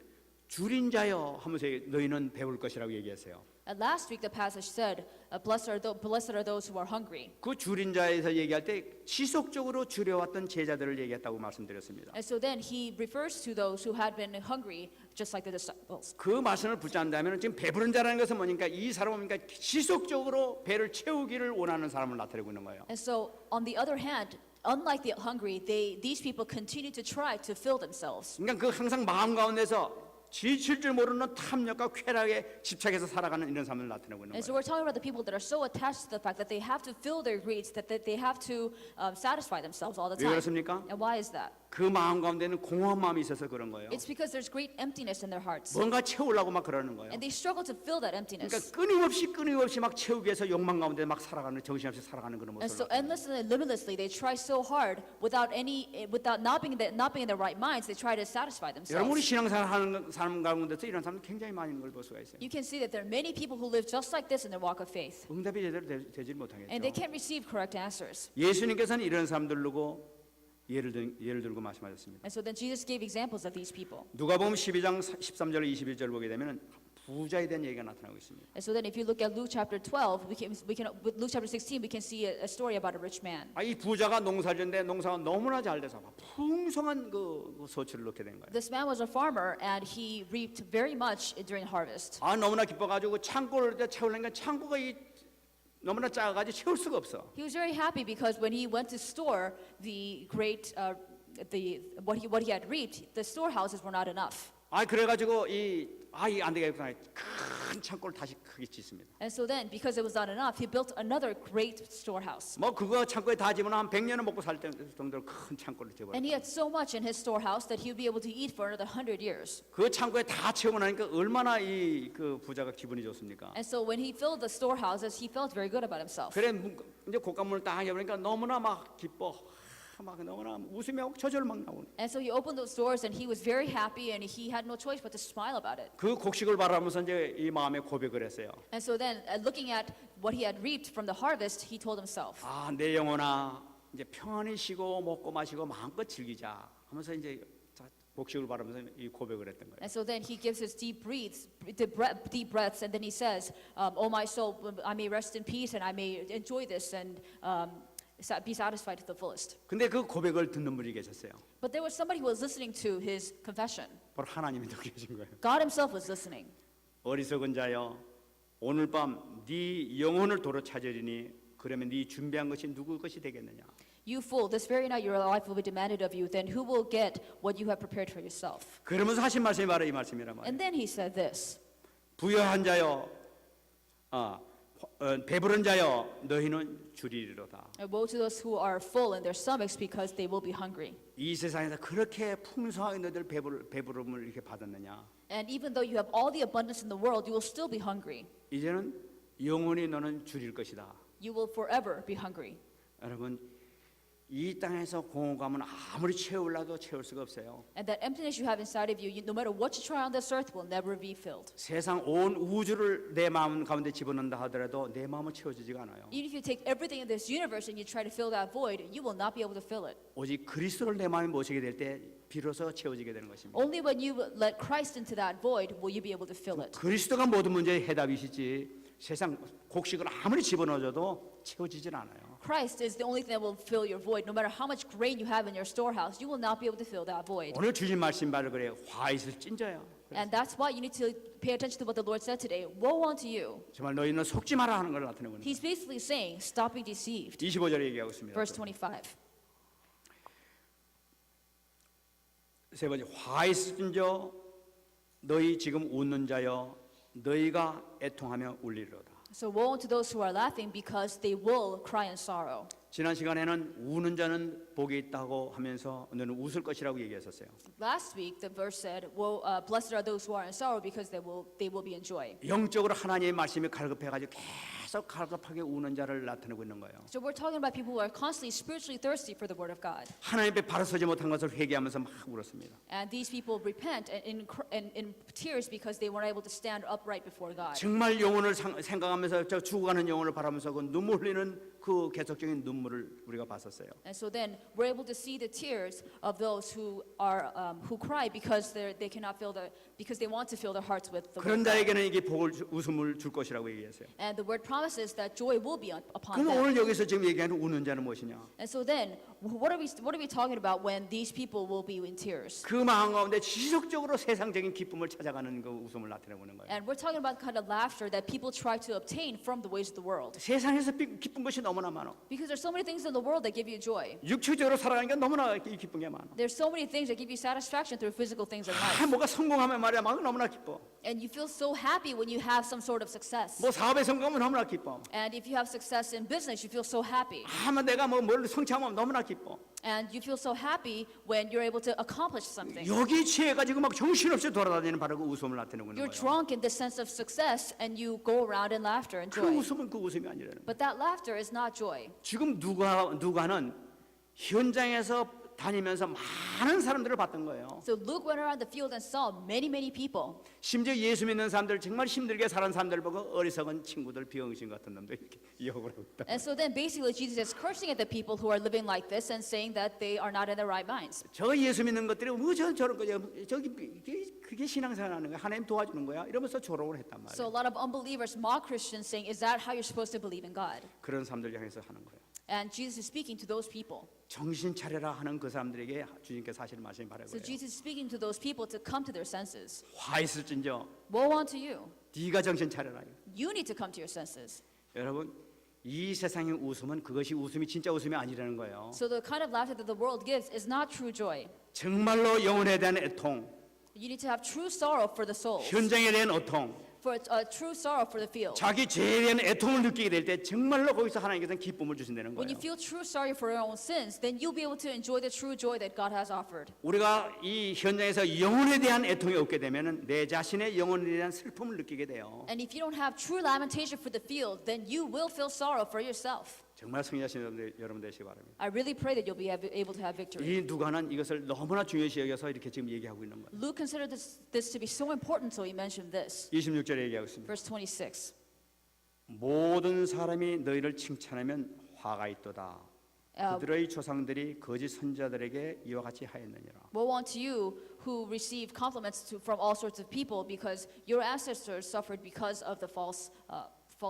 줄인 자여 하면서 너희는 배울 것이라고 얘기했어요. And last week the passage said, blessed are those who are hungry. 그 줄인 자에서 얘기할 때 지속적으로 줄여왔던 제자들을 얘기했다고 말씀드렸습니다. And so then he refers to those who had been hungry, just like the disciples. 그 말씀을 붙잡는다면 지금 배부른 자라는 것은 뭐니까 이 사람은 그러니까 지속적으로 배를 채우기를 원하는 사람을 나타내고 있는 거예요. And so on the other hand, unlike the hungry, these people continue to try to fill themselves. 그러니까 그 항상 마음 가운데서 지칠 줄 모르는 탐욕과 쾌락에 집착해서 살아가는 이런 사람을 나타내고 있는 And so 거예요. we're talking about the people that are so attached to the fact that they have to fill their greeds, that they have to satisfy themselves all the 왜 time. 그렇습니까? And why is that? 그 마음 가운데는 공허한 마음이 있어서 그런 거예요. It's because there's great emptiness in their hearts. 뭔가 채우려고 막 그러는 거예요. And they struggle to fill that 그러니까 emptiness. 끊임없이 막 채우기 위해서 욕망 가운데 막 살아가는 정신없이 살아가는 그런 And so 모습을. endlessly and limitlessly, they try so hard without not being in their right minds, they try to satisfy 여러분 우리 themselves. 신앙생활 하는 사람 가운데서 이런 사람들 굉장히 많이 있는 걸 볼 수가 있어요. You can see that there are many people who live just like this in their walk of faith. 응답이 제대로 되질 And they 못하겠죠. can't receive correct answers. 예수님께서는 이런 사람들 두고 예를 들고 말씀하셨습니다. And so then Jesus gave examples of these people. 누가복음 12장 13절 21절 보게 되면 부자에 대한 얘기가 나타나고 있습니다. And so then if you look at Luke chapter 12, with Luke chapter 16, we can see a story about a rich man. 이 부자가 농사지는데 농사가 너무나 잘 돼서 막 풍성한 그 소출을 넣게 된 거예요. This man was a farmer and he reaped very much during harvest. 너무나 기뻐가지고 창고를 채우려니까 창고가 너무나 작아가지고 채울 수가 없어. He was very happy because when he went to store what he had reaped, the storehouses were not enough. 그래가지고 안 되겠구나. 큰 창고를 다시 크게 짓습니다. And so then, because it was not enough, he built another great storehouse. 그거 창고에 다 집으면 한 100년은 먹고 살 정도로 큰 창고를 지어버려. And he had so much in his storehouse that he would be able to eat for another 100 years. 그 창고에 다 채우고 나니까 얼마나 그 부자가 기분이 좋습니까? And so when he filled the storehouses, he felt very good about himself. 그래 이제 곶감문을 딱 해보니까 너무나 막 기뻐. 막 너무나 웃으며 저절 막 나오네. And so he opened those doors and he was very happy and he had no choice but to smile about it. 그 곡식을 바라보면서 이제 이 마음에 고백을 했어요. And so then, looking at what he had reaped from the harvest, he told himself, 아, 내 영혼아, 이제 편히 쉬고 먹고 마시고 마음껏 즐기자 하면서 이제 곡식을 바라보면서 이 고백을 했던 거예요. and so then he gives his deep breaths, and then he says, "Oh my soul, I may rest in peace, and I may enjoy this, and be satisfied to the fullest." 근데 그 고백을 듣는 분이 계셨어요. But there was somebody who was listening to his confession. 바로 하나님이 듣고 계신 거예요. God himself was listening. 어리석은 자여, 오늘 밤 네 영혼을 도로 찾으리니 그러면 네 준비한 것이 누구 것이 되겠느냐? You fool, this very night your life will be demanded of you. Then who will get what you have prepared for yourself? 그러면서 하신 말씀이 바로 이 말씀이란 말이에요. And then he said this. 부여한 자여, 배부른 자여, 너희는 주리리로다. Woe to those who are full in their stomachs because they will be hungry. 이 세상에서 그렇게 풍성하게 너희들 배부름을 이렇게 받았느냐? And even though you have all the abundance in the world, you will still be hungry. 이제는 영원히 너는 줄일 것이다. You will forever be hungry. 여러분, 이 땅에서 공허감은 아무리 채우려도 채울 수가 없어요. And that emptiness you have inside of you, no matter what you try on this earth, will never be filled. 세상 온 우주를 내 마음 가운데 집어넣는다 하더라도 내 마음은 채워지지가 않아요. Even if you take everything in this universe and you try to fill that void, you will not be able to fill it. 오직 그리스도를 내 마음에 모시게 될 때 비로소 채워지게 되는 것입니다. Only when you let Christ into that void will you be able to fill it. 그리스도가 모든 문제의 해답이시지 세상 곡식을 아무리 집어넣어줘도 채워지질 않아요. Christ is the only thing that will fill your void. No matter how much grain you have in your storehouse, you will not be able to fill that void. 오늘 주신 말씀 바로 그래요. 화 있을 찐저야. And that's why you need to pay attention to what the Lord said today. Woe unto you. 정말 너희는 속지 마라 하는 걸 나타내고 있는 He's basically saying, stop being deceived. 25절에 얘기하고 있습니다. Verse 25. 세 번째, 화 있을 찐저 너희 지금 웃는 자여 너희가 애통하며 울리리로다. So woe unto those who are laughing because they will cry in sorrow. 지난 시간에는 우는 자는 복이 있다고 하면서 너는 웃을 것이라고 얘기했었어요. Last week, the verse said, "Woe, blessed are those who are in sorrow because they will be in joy." 영적으로 하나님의 말씀이 갈급해가지고 계속 갈급하게 우는 자를 나타내고 있는 거예요. So we're talking about people who are constantly spiritually thirsty for the word of God. 하나님 앞에 바로 서지 못한 것을 회개하면서 막 울었습니다. And these people repent in tears because they weren't able to stand upright before God. 정말 영혼을 생각하면서 저 죽어가는 영혼을 바라면서 그 눈물 흘리는 그 계속적인 눈물을 우리가 봤었어요. And so then we're able to see the tears of those who are who cry because they cannot feel because they want to fill their hearts with the 그런 word of God. 자에게는 이게 복을 웃음을 줄 것이라고 얘기했어요. And the word promises that joy will be upon 그럼 them. 오늘 여기서 지금 얘기하는 우는 자는 무엇이냐? And so then, what are we talking about when these people will be in tears? 그 마음 가운데 지속적으로 세상적인 기쁨을 찾아가는 그 웃음을 나타내는 거예요. And we're talking about the kind of laughter that people try to obtain from the ways of the world. 세상에서 기쁜 것이 너무나 많아. Because there's so many things in the world that give you joy. 육체적으로 살아가니까 너무나 기쁜 게 많아. There's so many things that give you satisfaction through physical things in life. 뭐가 성공하면 말이야 막 너무나 기뻐. And you feel so happy when you have some sort of success. 뭐 사업에 성공하면 너무나 기뻐. And if you have success in business, you feel so happy. 내가 뭘 성취하면 너무나 기뻐. And you feel so happy when you're able to accomplish something. 여기 취해가지고 막 정신없이 돌아다니는 바로 그 웃음을 나타내고 있는 You're 거예요. drunk in the sense of success and you go around in laughter and 그 joy. 웃음은 그 웃음이 아니라는 거예요. But that laughter is not joy. 지금 누가는 현장에서 다니면서 많은 사람들을 봤던 거예요. So Luke went around the field and saw many people. 심지어 예수 믿는 사람들 정말 힘들게 사는 사람들 보고 어리석은 친구들 비영신 같은 놈들 이렇게 욕을 하고 있다. And so then basically Jesus is cursing at the people who are living like this and saying that they are not in their right minds. 저 예수 믿는 것들이 저런 거야. 그게 신앙생활하는 거야. 하나님 도와주는 거야. 이러면서 조롱을 했단 말이에요. So a lot of unbelievers mock Christians saying, is that how you're supposed to believe in God? 그런 사람들 향해서 하는 거예요. And Jesus is speaking to those people. 정신 차려라 하는 그 사람들에게 주님께서 사실 말씀이 바라고 So 해요. Jesus is speaking to those people to come to their senses. 화 있을진저 Woe unto you. 네가 정신 차려라. You need to come to your senses. 여러분 이 세상의 웃음은 그것이 웃음이 진짜 웃음이 아니라는 거예요. So the kind of laughter that the world gives is not true joy. 정말로 영혼에 대한 애통, You need to have true sorrow for the soul, 현장에 대한 애통, for true sorrow for the field. 자기 죄에 대한 애통을 느끼게 될 때 정말로 거기서 하나님께서는 기쁨을 주신다는 When you 거예요. feel true sorrow for your own sins, then you'll be able to enjoy the true joy that God has offered. 우리가 이 현장에서 영혼에 대한 애통이 없게 되면은 내 자신의 영혼에 대한 슬픔을 느끼게 돼요. And if you don't have true lamentation for the field, then you will feel sorrow for yourself. 정말 승리하신 여러분 되시기 바랍니다. I really pray that you'll be able to have victory. 이 누가는 이것을 너무나 중요시 여겨서 이렇게 지금 얘기하고 있는 거예요. Luke considered this to be so important, so he mentioned this. 26절에 얘기하고 있습니다. Verse 26. 모든 사람이 너희를 칭찬하면 화가 있도다. Uh, 그들의 조상들이 거짓 선자들에게 이와 같이 하였느니라. Woe unto you who receive compliments from all sorts of people, because your ancestors suffered because of the false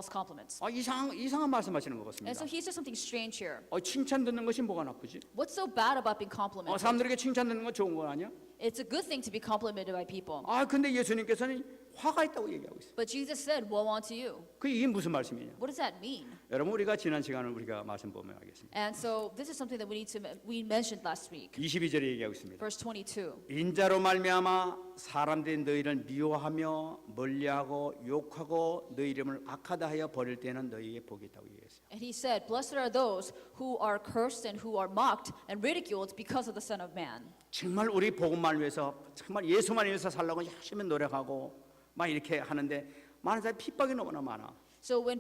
compliments. 이상한 말씀하시는 것 And so 같습니다. he says something strange here. 칭찬 듣는 것이 뭐가 나쁘지? What's so bad about being complimented? 사람들에게 칭찬 듣는 건 좋은 거 아니야? It's a good thing to be complimented by people. 근데 예수님께서는 화가 있다고 얘기하고 있어요. But Jesus said, woe unto you. 이게 무슨 말씀이냐? What does that mean? 여러분 우리가 지난 시간을 우리가 말씀 보면 알겠습니다. And so this is something that we mentioned last week. 22절에 얘기하고 있습니다. Verse 22. 인자로 말미암아 사람들이 너희를 미워하며 멀리하고 욕하고 너희 이름을 악하다 하여 버릴 때는 너희에게 복이 있다고 얘기했어요. And he said, blessed are those who are cursed and who are mocked and ridiculed because of the Son of Man. 정말 우리 복음만 위해서 정말 예수만 위해서 살려고 열심히 노력하고 막 이렇게 하는데 많은 사람이 핍박이 너무나 많아. So when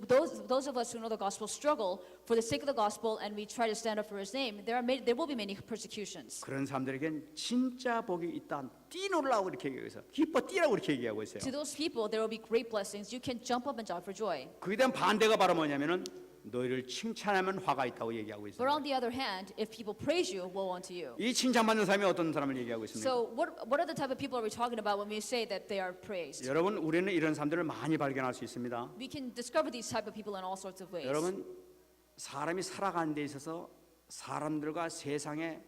those of us who know the gospel struggle for the sake of the gospel and we try to stand up for his name, there will be many persecutions. 그런 사람들에겐 진짜 복이 있다. 뛰놀라고 이렇게 얘기해서 기뻐 뛰라고 이렇게 얘기하고 있어요. To those people, there will be great blessings. You can jump up and shout for joy. 그에 대한 반대가 바로 뭐냐면은 너희를 칭찬하면 화가 있다고 얘기하고 But 있어요. on the other hand, if people praise you, woe unto you. 이 칭찬받는 사람이 어떤 사람을 얘기하고 있습니까? So what are the type of people are we talking about when we say that they are praised? 여러분 우리는 이런 사람들을 많이 발견할 수 있습니다. We can discover these type of people in all sorts of ways. 여러분 사람이 살아가는 데 있어서 사람들과 세상에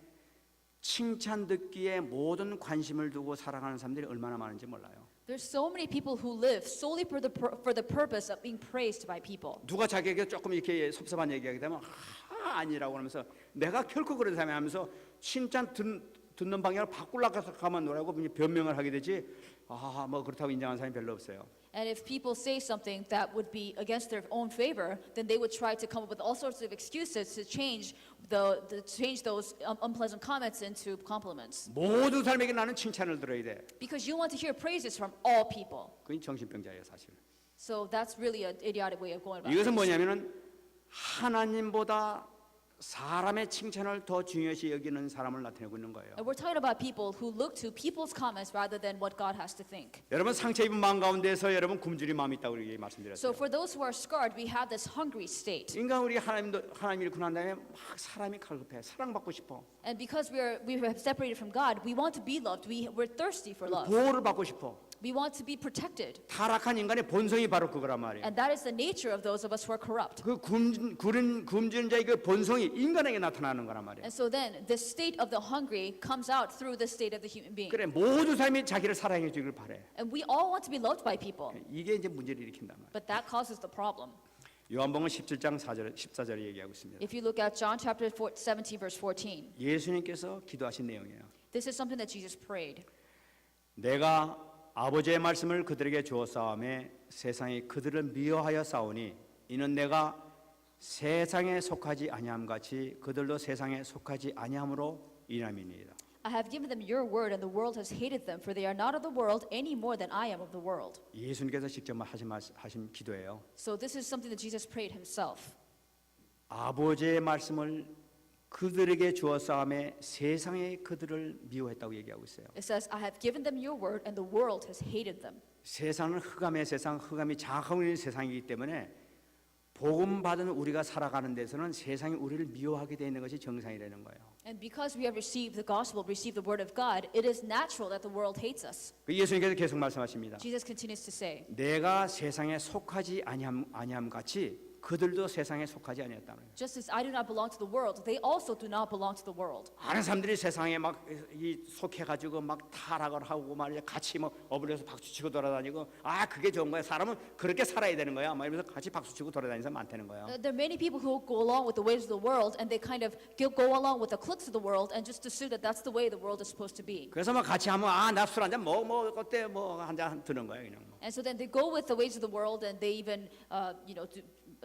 칭찬 듣기에 모든 관심을 두고 살아가는 사람들이 얼마나 많은지 몰라요. There's so many people who live solely for the purpose of being praised by people. 누가 자기에게 조금 이렇게 섭섭한 얘기하게 되면 아니라고 하면서 내가 결코 그런 사람이 하면서 칭찬 듣는 방향을 바꾸려고 하면 뭐라고 변명을 하게 되지. 뭐 그렇다고 인정하는 사람이 별로 없어요. And if people say something that would be against their own favor, then they would try to come up with all sorts of excuses to change those unpleasant comments into compliments. 모든 사람에게 나는 칭찬을 들어야 돼. Because you want to hear praises from all people. 그건 정신병자예요, 사실. So that's really an idiotic way of going about 이것은 it. 뭐냐면은 하나님보다 사람의 칭찬을 더 중요시 여기는 사람을 나타내고 있는 거예요. And we're talking about people who look to people's comments rather than what God has to think. 여러분 상처 입은 마음 가운데서 여러분 굶주린 마음이 있다고 이렇게 So 말씀드렸어요. for those who are scarred, we have this hungry state. 인간 우리 하나님 잃고 난 다음에 막 사람이 갈급해. 사랑받고 싶어. And because we have separated from God, we want to be loved. We're thirsty for love. 보호를 받고 싶어. We want to be protected. 타락한 인간의 본성이 바로 그거란 말이에요. And that is the nature of those of us who are corrupt. 그 굶주린 자의 그 본성이 인간에게 나타나는 거란 말이에요. And so then the state of the hungry comes out through the state of the human being. 그래 모든 사람이 자기를 사랑해 주길 바래. And we all want to be loved by people. 이게 이제 문제를 일으킨단 말이에요. But that causes the problem. 요한복음 17장 14절에 얘기하고 있습니다. If you look at John chapter 17 verse 14, 예수님께서 기도하신 내용이에요. this is something that Jesus prayed. 내가 아버지의 말씀을 그들에게 주었사오매 세상이 그들을 미워하여 싸우니 이는 내가 세상에 속하지 아니함 같이 그들도 세상에 속하지 아니함으로 인함이니이다. I have given them your word, and the world has hated them, for they are not of the world any more than I am of the world. 예수님께서 직접 하신 기도예요. So this is something that Jesus prayed himself. 아버지의 말씀을 그들에게 주었사오매 세상에 그들을 미워했다고 얘기하고 있어요. It says, I have given them your word, and the world has hated them. 세상은 흑암의 세상, 흑암이 장악하고 있는 세상이기 때문에 복음 받은 우리가 살아가는 데서는 세상이 우리를 미워하게 되어 있는 것이 정상이라는 거예요. And because we have received the gospel, received the word of God, it is natural that the world hates us. 예수님께서 계속 말씀하십니다. Jesus continues to say, 내가 세상에 속하지 아니함 같이 그들도 세상에 속하지 아니었다는 거예요. just as I do not belong to the world, they also do not belong to the world. 많은 사람들이 세상에 막 속해가지고 막 타락을 하고 말이야 같이 뭐 어울려서 박수치고 돌아다니고 그게 좋은 거야. 사람은 그렇게 살아야 되는 거야. 막 이러면서 같이 박수치고 돌아다니는 사람 많다는 거야. There are many people who go along with the ways of the world, and they kind of go along with the cliques of the world, and just assume that that's the way the world is supposed to be. 그래서 막 같이 하면 나 술 한 잔 뭐 어때 뭐 한 잔 드는 거야 그냥. And so then they go with the ways of the world, and they even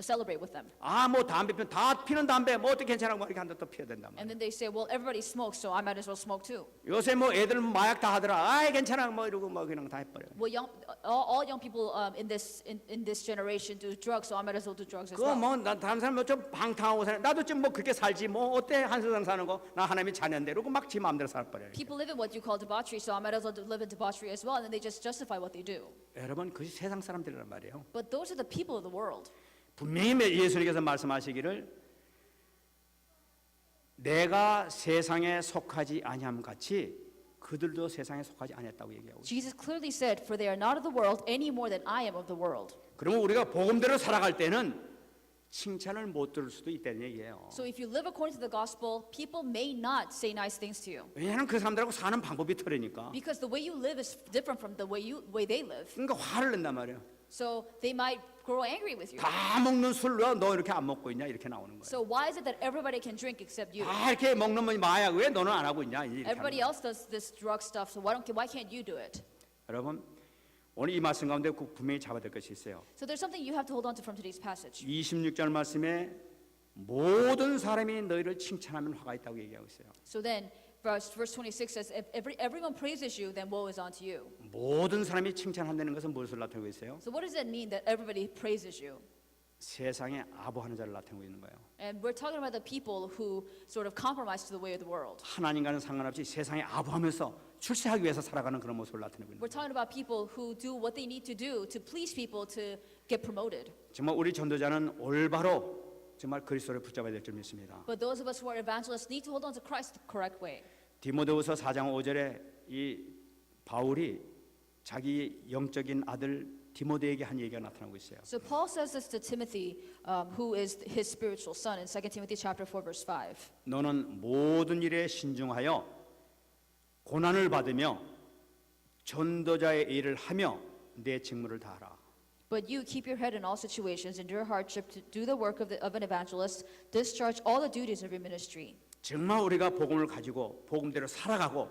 celebrate with them. 아, 뭐 담배 피면 다 피는 담배 뭐 어떻게 괜찮아 뭐 이렇게 한다 또 피워야 된단 And 말이야. then they say, well, everybody smokes, so I might as well smoke too. 요새 뭐 애들 마약 다 하더라. 아, 괜찮아 뭐 이러고 뭐 그냥 다 해버려. Well, all young people in this generation do drugs, so I might as well do drugs as well. 그뭐난 다른 사람 뭐 좀 방탕하고 사는 나도 좀 뭐 그렇게 살지 뭐 어때 한 세상 사는 거 나 하나님의 자녀인데 이러고 막 지 마음대로 살버려. People live in what you call debauchery, so I might as well live in debauchery as well, and then they just justify what they do. 여러분 그것이 세상 사람들이란 말이에요. But those are the people of the world. 분명히 예수님께서 말씀하시기를 내가 세상에 속하지 아니함 같이 그들도 세상에 속하지 아니했다고 얘기하고 있어요. Jesus clearly said, "For they are not of the world any more than I am of the world." 그러면 우리가 복음대로 살아갈 때는 칭찬을 못 들을 수도 있다는 얘기예요. So if you live according to the gospel, people may not say nice things to you 왜냐하면 그 사람들하고 사는 방법이 틀리니까. because the way you live is different from the way they live. 그러니까 화를 낸단 말이에요. So they might grow angry with you. 다 먹는 술 왜 너 이렇게 안 먹고 있냐 이렇게 나오는 거예요. So why is it that everybody can drink except you? 다 이렇게 먹는 뭐 마약 왜 너는 안 하고 있냐 이렇게 하는 Everybody 거예요. else does this drug stuff, so why can't you do it? 여러분 오늘 이 말씀 가운데 꼭 분명히 잡아야 될 것이 있어요. So there's something you have to hold on to from today's passage. 26절 말씀에 모든 사람이 너희를 칭찬하면 화가 있다고 얘기하고 있어요. So then verse 26 says, if everyone praises you, then woe is unto you. 모든 사람이 칭찬한다는 것은 무엇을 나타내고 있어요? So what does that mean that everybody praises you? 세상에 아부하는 자를 나타내고 있는 거예요. And we're talking about the people who sort of compromise to the way of the world. 하나님과는 상관없이 세상에 아부하면서 출세하기 위해서 살아가는 그런 모습을 나타내고 있는 We're 거예요. talking about people who do what they need to do to please people to get promoted. 정말 우리 전도자는 올바로 정말 그리스도를 붙잡아야 될 줄 믿습니다. But those of us who are evangelists need to hold on to Christ the correct way. 디모데후서 4장 5절에 이 바울이 자기 영적인 아들 디모데에게 한 얘기가 나타나고 있어요. So Paul says this to Timothy, who is his spiritual son, in 2 Timothy chapter 4, verse 5. 너는 모든 일에 신중하여 고난을 받으며 전도자의 일을 하며 내 직무를 다하라. But you keep your head in all situations, endure hardship to do the work of an evangelist, discharge all the duties of your ministry. 정말 우리가 복음을 가지고 복음대로 살아가고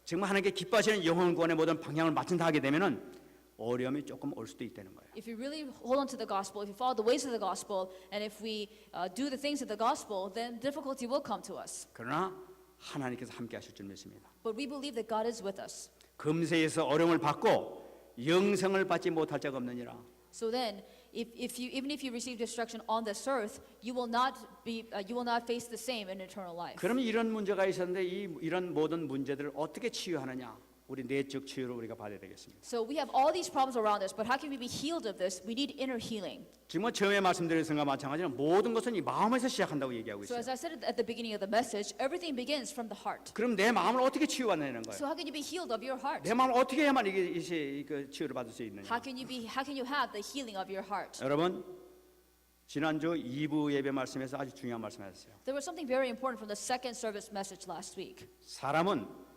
정말 하나님께 기뻐하시는 영혼 구원의 모든 방향을 맞춘다 하게 되면은 어려움이 조금 올 수도 있다는 거예요. If you really hold on to the gospel, if you follow the ways of the gospel, and if we do the things of the gospel, then difficulty will come to us. 그러나 하나님께서 함께 하실 줄 믿습니다. But we believe that God is with us. 금세에서 어려움을 받고 영생을 받지 못할 자가 없느니라. So then, even if you receive destruction on this earth, you will not face the same in eternal life. 그러면 이런 문제가 있었는데 이런 모든 문제들을 어떻게 치유하느냐? 우리 내적 치유를 우리가 받아야 되겠습니다. So we have all these problems around us, but how can we be healed of this? We need inner healing. 지금 처음에 말씀드린 것과 마찬가지로 모든 것은 이 마음에서 시작한다고 얘기하고 So 있어요. as I said at the beginning of the message, everything begins from the heart. 그럼 내 마음을 어떻게 치유하느냐는 거예요. So how can you be healed of your heart? 내 마음을 어떻게 해야만 이게 치유를 받을 수 있느냐? How can you have the healing of your heart? 여러분 지난주 2부 예배 말씀에서 아주 중요한 말씀하셨어요. There was something very important from the second service message last week. 사람은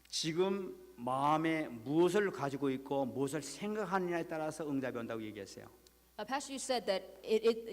지금 마음에 무엇을 가지고 있고 무엇을 생각하느냐에 따라서 응답이 온다고 얘기했어요. Pastor, you said that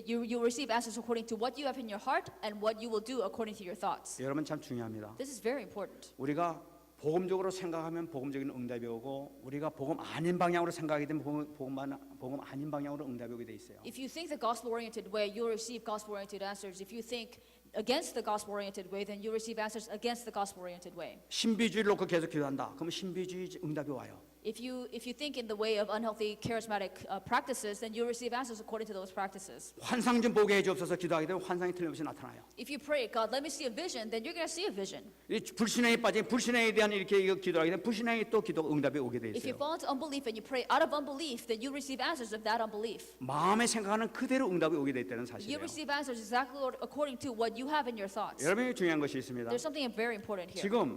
you receive answers according to what you have in your heart and what you will do according to your thoughts. 여러분 참 중요합니다. This is very important. 우리가 복음적으로 생각하면 복음적인 응답이 오고 우리가 복음 아닌 방향으로 생각하게 되면 복음 아닌 방향으로 응답이 오게 돼 있어요. If you think the gospel-oriented way, you'll receive gospel-oriented answers. If you think against the gospel-oriented way, then you receive answers against the gospel-oriented way. 신비주의를 놓고 계속 기도한다. 그러면 신비주의 응답이 와요. If you think in the way of unhealthy charismatic practices, then you'll receive answers according to those practices. 환상 좀 보게 해주옵소서 기도하게 되면 환상이 틀림없이 나타나요. If you pray, God, let me see a vision, then you're going to see a vision. 이 불신앙에 빠진 불신앙에 대한 이렇게 기도하게 되면 불신앙이 또 기도 응답이 오게 돼 If you 있어요. fall into unbelief and you pray out of unbelief, then you receive answers of that unbelief. 마음에 생각하는 그대로 응답이 오게 돼 있다는 You 사실이에요. receive answers exactly according to what you have in your thoughts. 여러분이 중요한 것이 있습니다. There's something very important here. 지금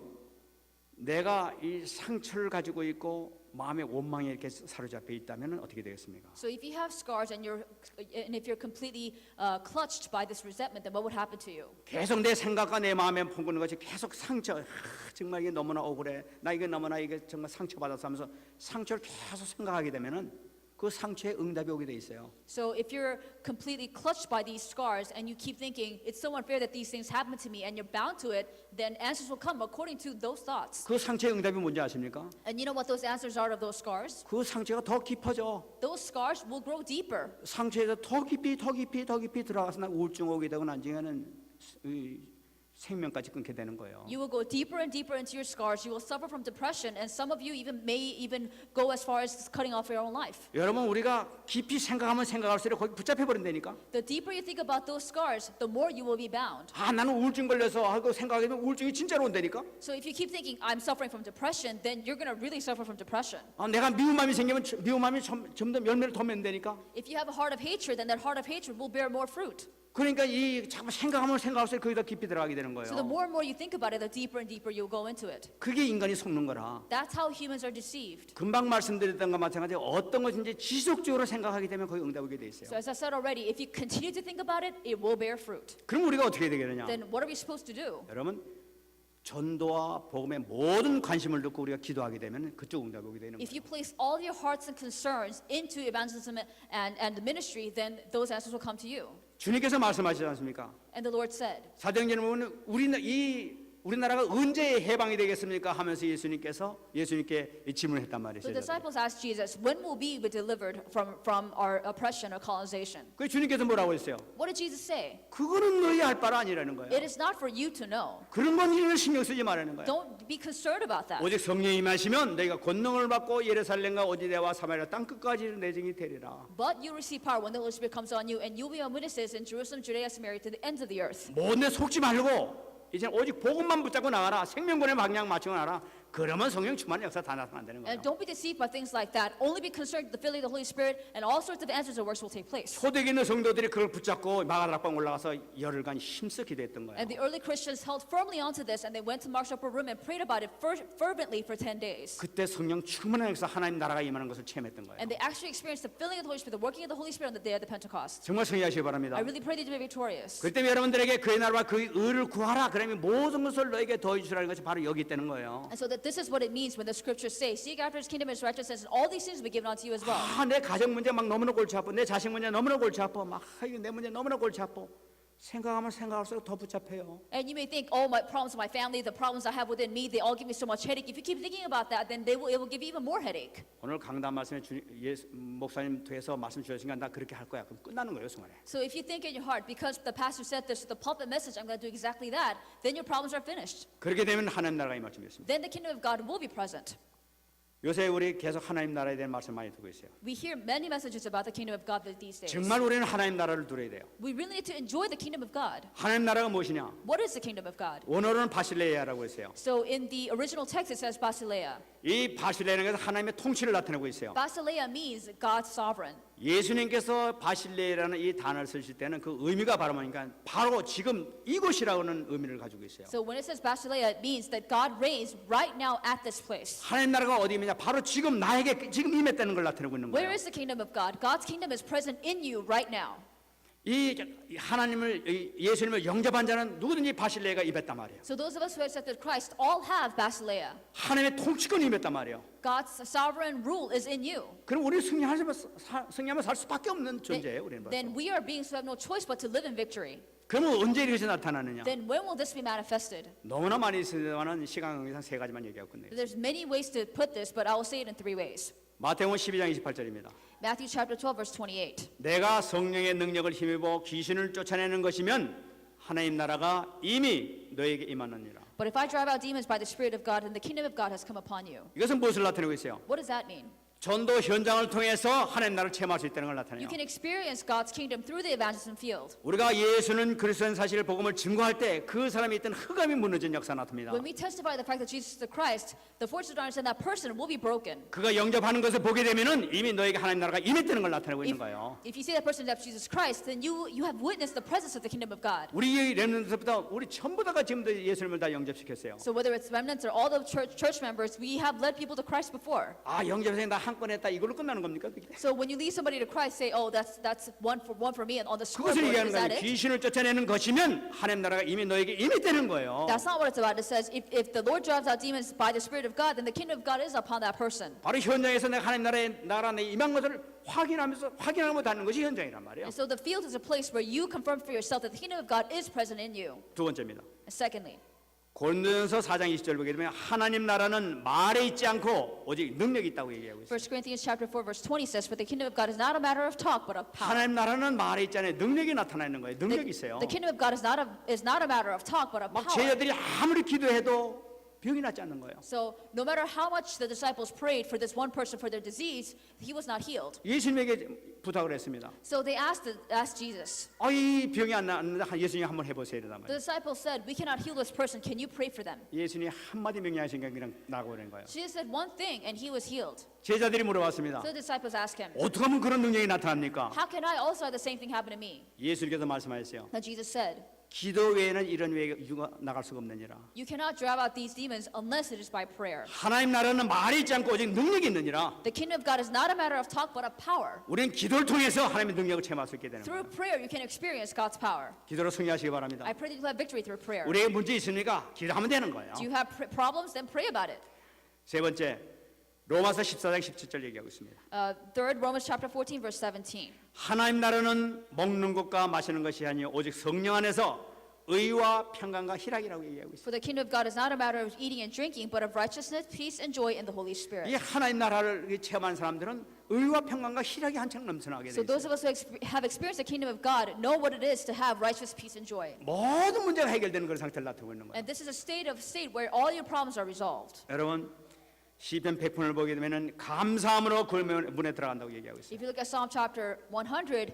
내가 이 상처를 가지고 있고 마음의 원망에 이렇게 사로잡혀 있다면 어떻게 되겠습니까? So if you have scars and if you're completely clutched by this resentment, then what would happen to you? 계속 내 생각과 내 마음에 품고는 것이 계속 상처. 정말 이게 너무나 억울해. 나 이게 너무나 이게 정말 상처받았어 하면서 상처를 계속 생각하게 되면은 그 상처에 응답이 오게 돼 있어요. So if you're completely clutched by these scars and you keep thinking it's so unfair that these things happen to me and you're bound to it, then answers will come according to those thoughts. 그 상처의 응답이 뭔지 아십니까? And you know what those answers are of those scars? 그 상처가 더 깊어져. Those scars will grow deeper. 상처에서 더 깊이 들어가서 나 우울증 오게 되고 나중에는 이 생명까지 끊게 되는 거예요. You will go deeper and deeper into your scars. You will suffer from depression, and some of you may even go as far as cutting off your own life. 여러분 우리가 깊이 생각하면 생각할수록 거기 붙잡혀 버린다니까. The deeper you think about those scars, the more you will be bound. 아 나는 우울증 걸려서 하고 생각하면 우울증이 진짜로 온다니까. So if you keep thinking I'm suffering from depression, then you're going to really suffer from depression. 아 내가 미움함이 생기면 미움함이 점점 열매를 더 맺는다니까. If you have a heart of hatred, then that heart of hatred will bear more fruit. 그러니까 이 자꾸 생각하면 생각할수록 거기다 깊이 들어가게 되는 So the 거예요. more and more you think about it, the deeper and deeper you'll go into it. 그게 인간이 속는 거라. That's how humans are deceived. 금방 말씀드렸던 것과 마찬가지 어떤 것인지 지속적으로 생각하게 되면 거기 응답이 오게 돼 있어요. So as I said already, if you continue to think about it, it will bear fruit. 그럼 우리가 어떻게 해야 되겠느냐? Then what are we supposed to do? 여러분 전도와 복음의 모든 관심을 듣고 우리가 기도하게 되면 그쪽 응답이 오게 되는 If 거예요. you place all your hearts and concerns into evangelism and the ministry, then those answers will come to you. 주님께서 말씀하시지 않습니까? And the Lord said, 사도행전에 보면 우리나라가 언제 해방이 되겠습니까? 하면서 예수님께 이 질문을 했단 말이에요. the disciples asked Jesus, when will we be delivered from our oppression or colonization? 그 주님께서 뭐라고 했어요? What did Jesus say? 그거는 너희 할 바가 아니라는 거예요. It is not for you to know. 그런 건 이런 신경 쓰지 말라는 거예요. Don't be concerned about that. 오직 성령이 임하시면 너희가 권능을 받고 예루살렘과 오디대와 사마리아 땅 끝까지 내 증이 되리라. But you receive power when the Holy Spirit comes on you, and you'll be my witnesses in Jerusalem, Judea, Samaria, to the ends of the earth. 뭔데 속지 말고 이제 오직 복음만 붙잡고 나가라. 생명권의 방향 맞추고 나가라. 그러면 성령 충만한 역사 다 나타난다는 거예요. And don't be deceived by things like that. Only be concerned with the filling of the Holy Spirit, and all sorts of answers and works will take place. 초대기 있는 성도들이 그걸 붙잡고 마가다락방 올라가서 열흘간 힘써 기도했던 거예요. And the early Christians held firmly onto this, and they went to Mark's upper room and prayed about it fervently for 10 days. 그때 성령 충만한 역사 하나님 나라가 임하는 것을 체험했던 거예요. And they actually experienced the filling of the Holy Spirit, the working of the Holy Spirit on the day of the Pentecost. 정말 성의하시기 바랍니다. I really pray that you may be victorious. 그때 여러분들에게 그의 나라와 그의 의를 구하라. 그러면 모든 것을 너에게 더해 주시라는 것이 바로 여기 있다는 거예요. And so that this is what it means when the scriptures say, seek after his kingdom and his righteousness, and all these things will be given unto you as well. 아, 내 가정 문제 막 너무나 골치 아파. 내 자식 문제 너무나 골치 아파. 막 이거 내 문제 너무나 골치 아파. 생각하면 생각할수록 더 붙잡혀요. And you may think, oh, my problems with my family, the problems I have within me, they all give me so much headache. If you keep thinking about that, then it will give you even more headache. 오늘 강단 말씀에 목사님 돼서 말씀 주셨으니까 나 그렇게 할 거야. 그럼 끝나는 거예요, 순간에. So if you think in your heart, because the pastor said this, the pulpit message, I'm going to do exactly that, then your problems are finished. 그렇게 되면 하나님 나라가 임할 준비했습니다. Then the kingdom of God will be present. 요새 우리 계속 하나님 나라에 대한 말씀 많이 듣고 있어요. We hear many messages about the kingdom of God these days. 정말 우리는 하나님 나라를 누려야 돼요. We really need to enjoy the kingdom of God. 하나님 나라가 무엇이냐? What is the kingdom of God? 원어로는 바실레아라고 했어요. So in the original text it says Basileia. 이 바실레아는 것은 하나님의 통치를 나타내고 있어요. Basileia means God's sovereign. 예수님께서 바실레라는 이 단어를 쓰실 때는 그 의미가 바로 뭐니까 바로 지금 이곳이라는 의미를 가지고 있어요. So when it says Basileia, it means that God reigns right now at this place. 하나님 나라가 어디 있느냐? 바로 지금 나에게 지금 임했다는 걸 나타내고 있는 Where 거예요. is the kingdom of God? God's kingdom is present in you right now. 이 하나님을 예수님을 영접한 자는 누구든지 바실레가 임했단 말이에요. So those of us who accepted Christ all have Basileia. 하나님의 통치권이 임했단 말이에요. God's sovereign rule is in you. 그럼 우리 승리하면 살 수밖에 없는 존재예요. 우리는. Then we are beings who have no choice but to live in victory. 그러면 언제 이것이 나타나느냐? Then when will this be manifested? 너무나 많이 있으면 시간 관계상 세 가지만 얘기하고 끝내요. There's many ways to put this, but I will say it in 3 ways. 마태복음 12장 28절입니다. Matthew chapter 12 verse 28. 내가 성령의 능력을 힘입어 귀신을 쫓아내는 것이면 하나님 나라가 이미 너에게 임하느니라. But if I drive out demons by the Spirit of God, then the kingdom of God has come upon you. 이것은 무엇을 나타내고 있어요? What does that mean? 전도 현장을 통해서 하나님 나라를 체험할 수 있다는 걸 You 나타내요. can experience God's kingdom through the evangelism field. 우리가 예수는 그리스도인 사실을 복음을 증거할 때 그 사람이 있던 흑암이 무너진 역사 나타납니다. When we testify the fact that Jesus is the Christ, the forces of darkness in that person will be broken. 그가 영접하는 것을 보게 되면은 이미 너에게 하나님 나라가 임했다는 걸 나타내고 있는 거예요. If you see that person accept Jesus Christ, then you have witnessed the presence of the kingdom of God. 우리 렘넌트부터 우리 전부 다가 지금도 예수님을 다 영접시켰어요. So whether it's remnants or all the church members, we have led people to Christ before. 아 영접해서 나 한 건 했다 이걸로 끝나는 겁니까? 그게? So when you lead somebody to Christ, say, "Oh, that's one for me," and on the 그것을 scoreboard, 얘기하는 is that 거예요. it? 귀신을 쫓아내는 것이면 하나님 나라가 이미 너에게 이미 되는 거예요. That's not what it's about. It says, if the Lord drives out demons by the Spirit of God, then the kingdom of God is upon that person. 바로 현장에서 내가 하나님 나라 내 임한 것을 확인하고 다는 것이 현장이란 말이에요. And so the field is a place where you confirm for yourself that the kingdom of God is present in you. 두 번째입니다. And secondly, 고린도전서 4장 20절 보게 되면 하나님 나라는 말에 있지 않고 오직 능력이 있다고 얘기하고 있어요. 1 Corinthians chapter 4 verse 20 says, "For the kingdom of God is not a matter of talk, but of power." 하나님 나라는 말에 있지 않아요. 능력이 나타나는 거예요. 능력이 있어요. The kingdom of God is not a matter of talk, but of 막 power. 제자들이 아무리 기도해도 병이 낫지 않는 거예요. So no matter how much the disciples prayed for this one person for their disease, he was not healed. 예수님에게 부탁을 했습니다. So they asked Jesus. 이 병이 안 나는데 예수님 한번 해보세요. 이러단 The 말이에요. disciples said, "We cannot heal this person. Can you pray for them?" 예수님이 한마디 명령하신 게 그냥 나고 그런 거예요. Jesus said one thing, and he was healed. 제자들이 물어봤습니다. So the disciples asked him, 어떻게 하면 그런 능력이 나타납니까? "How can I also have the same thing happen to me?" 예수님께서 말씀하셨어요. Then Jesus said, 기도 외에는 이런 외가 나갈 수가 없느니라. "You cannot drive out these demons unless it is by prayer." 하나님 나라는 말이 있지 않고 오직 능력이 있느니라. The kingdom of God is not a matter of talk, but of power. 우리는 기도를 통해서 하나님의 능력을 체험할 수 있게 되는 거예요. Through prayer, you can experience God's power. 기도로 승리하시기 바랍니다. I pray that you have victory through prayer. 우리에게 문제 있습니까? 기도하면 되는 거예요. Do you have problems? Then pray about it. 세 번째, 로마서 14장 17절 얘기하고 있습니다. Third, Romans chapter 14, verse 17. 하나님 나라는 먹는 것과 마시는 것이 아니요 오직 성령 안에서 의와 평강과 희락이라고 얘기하고 있어요. For the kingdom of God is not a matter of eating and drinking, but of righteousness, peace, and joy in the Holy 이 Spirit. 하나님 나라를 체험한 사람들은 의와 평강과 희락이 한창 넘쳐나게 So 돼 those 있어요. of us who have experienced the kingdom of God know what it is to have righteous peace and joy. 모든 문제가 해결되는 그런 상태를 나타내고 있는 거예요. And this is a state where all your problems are resolved. 여러분 시편 100편을 보게 되면은 감사함으로 그 문에 들어간다고 얘기하고 있어요. If you look at Psalm chapter 100,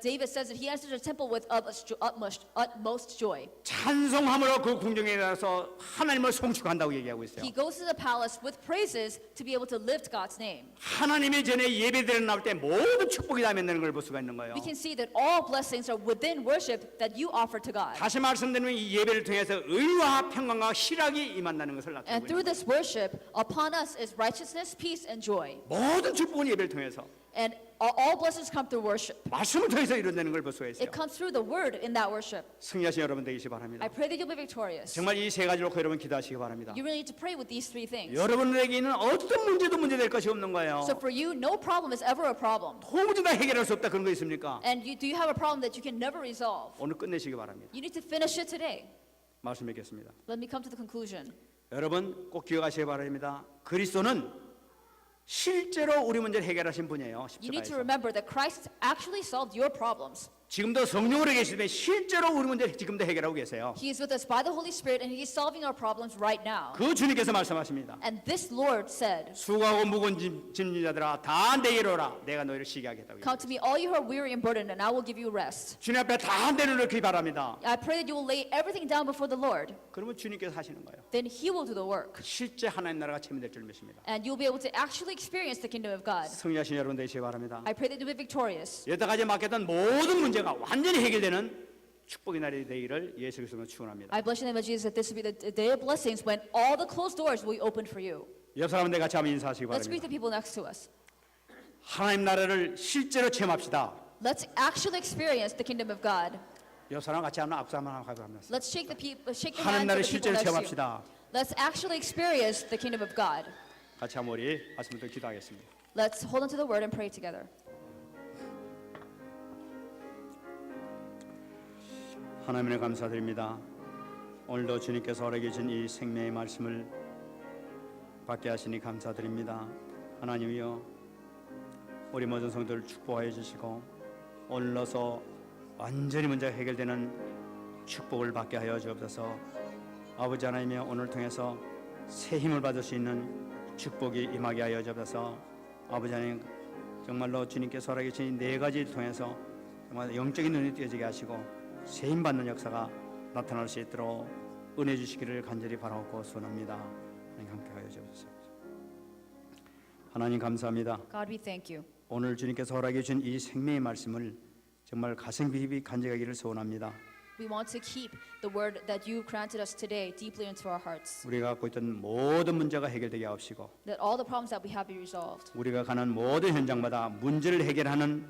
David says that he enters the temple with utmost joy. 찬송함으로 그 궁정에 가서 하나님을 송축한다고 얘기하고 있어요. He goes to the palace with praises to be able to lift God's name. 하나님의 전에 예배드리러 나올 때 모든 축복이 다 맺는 걸 볼 수가 있는 거예요. We can see that all blessings are within worship that you offer to God. 다시 말씀드리면 이 예배를 통해서 의와 평강과 희락이 임한다는 것을 And 나타내고 through 있는 this worship, upon us is righteousness, peace, and joy. 거예요. 모든 축복은 예배를 통해서 And all blessings come through worship. 말씀을 통해서 이룬다는 걸 볼 수가 있어요. It comes through the word in that worship. 승리하신 여러분 되시기 바랍니다. I pray that you'll be victorious. 정말 이 세 가지로 여러분 기도하시기 바랍니다. You really need to pray with these three things. 여러분에게 있는 어떤 문제도 문제될 것이 없는 거예요. So for you, no problem is ever a problem. 도무지 다 해결할 수 없다 그런 거 있습니까? And do you have a problem that you can never resolve? 오늘 끝내시기 바랍니다. You need to finish it today. 말씀 뵙겠습니다. Let me come to the conclusion. 여러분 꼭 기억하시기 바랍니다. 그리스도는 실제로 우리 문제를 해결하신 분이에요. You need to 십자가에서. remember that Christ actually solved your problems. 지금도 성령으로 계시되 실제로 우리 문제를 지금도 해결하고 계세요. He is with us by the Holy Spirit and He is solving our problems right now. 그 주님께서 말씀하십니다. And this Lord said, 수고하고 무거운 짐진 자들아 다 내게로 오라. 내가 너희를 쉬게 하겠다고. "Come to me, all you who are weary and burdened, and I will give you rest." 주님 앞에 다 내려놓기 바랍니다. I pray that you will lay everything down before the Lord. 그러면 주님께서 하시는 거예요. Then He will do the work. 실제 하나님 나라가 체험될 줄 믿습니다. And you'll be able to actually experience the kingdom of God. 승리하신 여러분 되시기 바랍니다. I pray that you'll be victorious. 여태까지 맡겼던 모든 문제가 완전히 해결되는 축복의 날이 되기를 예수 그리스도로 축원합니다. I bless your name of Jesus that this will be the day of blessings when all the closed doors will be opened for you. 옆 사람들 같이 한번 인사하시기 Let's greet 바랍니다. the people next to us. 하나님 나라를 실제로 체험합시다. Let's actually experience the kingdom of God. 옆 사람 같이 한번 악수 한번 하고 합니다. Let's shake the 하나님 hand to the 나라를 people 실제로 next to you. 체험합시다. Let's actually experience the kingdom of God. 같이 한번 우리 말씀부터 기도하겠습니다. Let's hold on to the word and pray together. 하나님을 감사드립니다. 오늘도 주님께서 허락해 주신 이 생명의 말씀을 받게 하시니 감사드립니다. 하나님이여 우리 모든 성도를 축복하여 주시고 오늘로서 완전히 문제가 해결되는 축복을 받게 하여 주옵소서. 아버지 하나님이여 오늘 통해서 새 힘을 받을 수 있는 축복이 임하게 하여 주옵소서. 아버지 하나님 정말로 주님께서 허락해 주신 네 가지를 통해서 정말 영적인 눈이 띄어지게 하시고 새 힘 받는 역사가 나타날 수 있도록 은혜 주시기를 간절히 바라고 소원합니다. 하나님 함께 하여 주옵소서. 하나님 감사합니다. God, we thank you. 오늘 주님께서 허락해 주신 이 생명의 말씀을 정말 가슴 깊이 간직하기를 소원합니다. We want to keep the word that you granted us today deeply into our hearts. 우리가 갖고 있던 모든 문제가 해결되게 하옵시고 That all the problems that we have be resolved. 우리가 가는 모든 현장마다 문제를 해결하는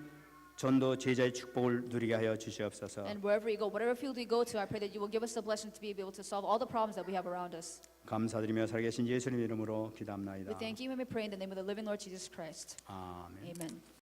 전도 제자의 축복을 누리게 하여 주시옵소서. And wherever we go, whatever field we go to, I pray that you will give us the blessing to be able to solve all the problems that we have around us. 감사드리며 살아계신 예수님 이름으로 기도합나이다. We thank you and we pray in the name of the living Lord Jesus Christ. 아멘. Amen.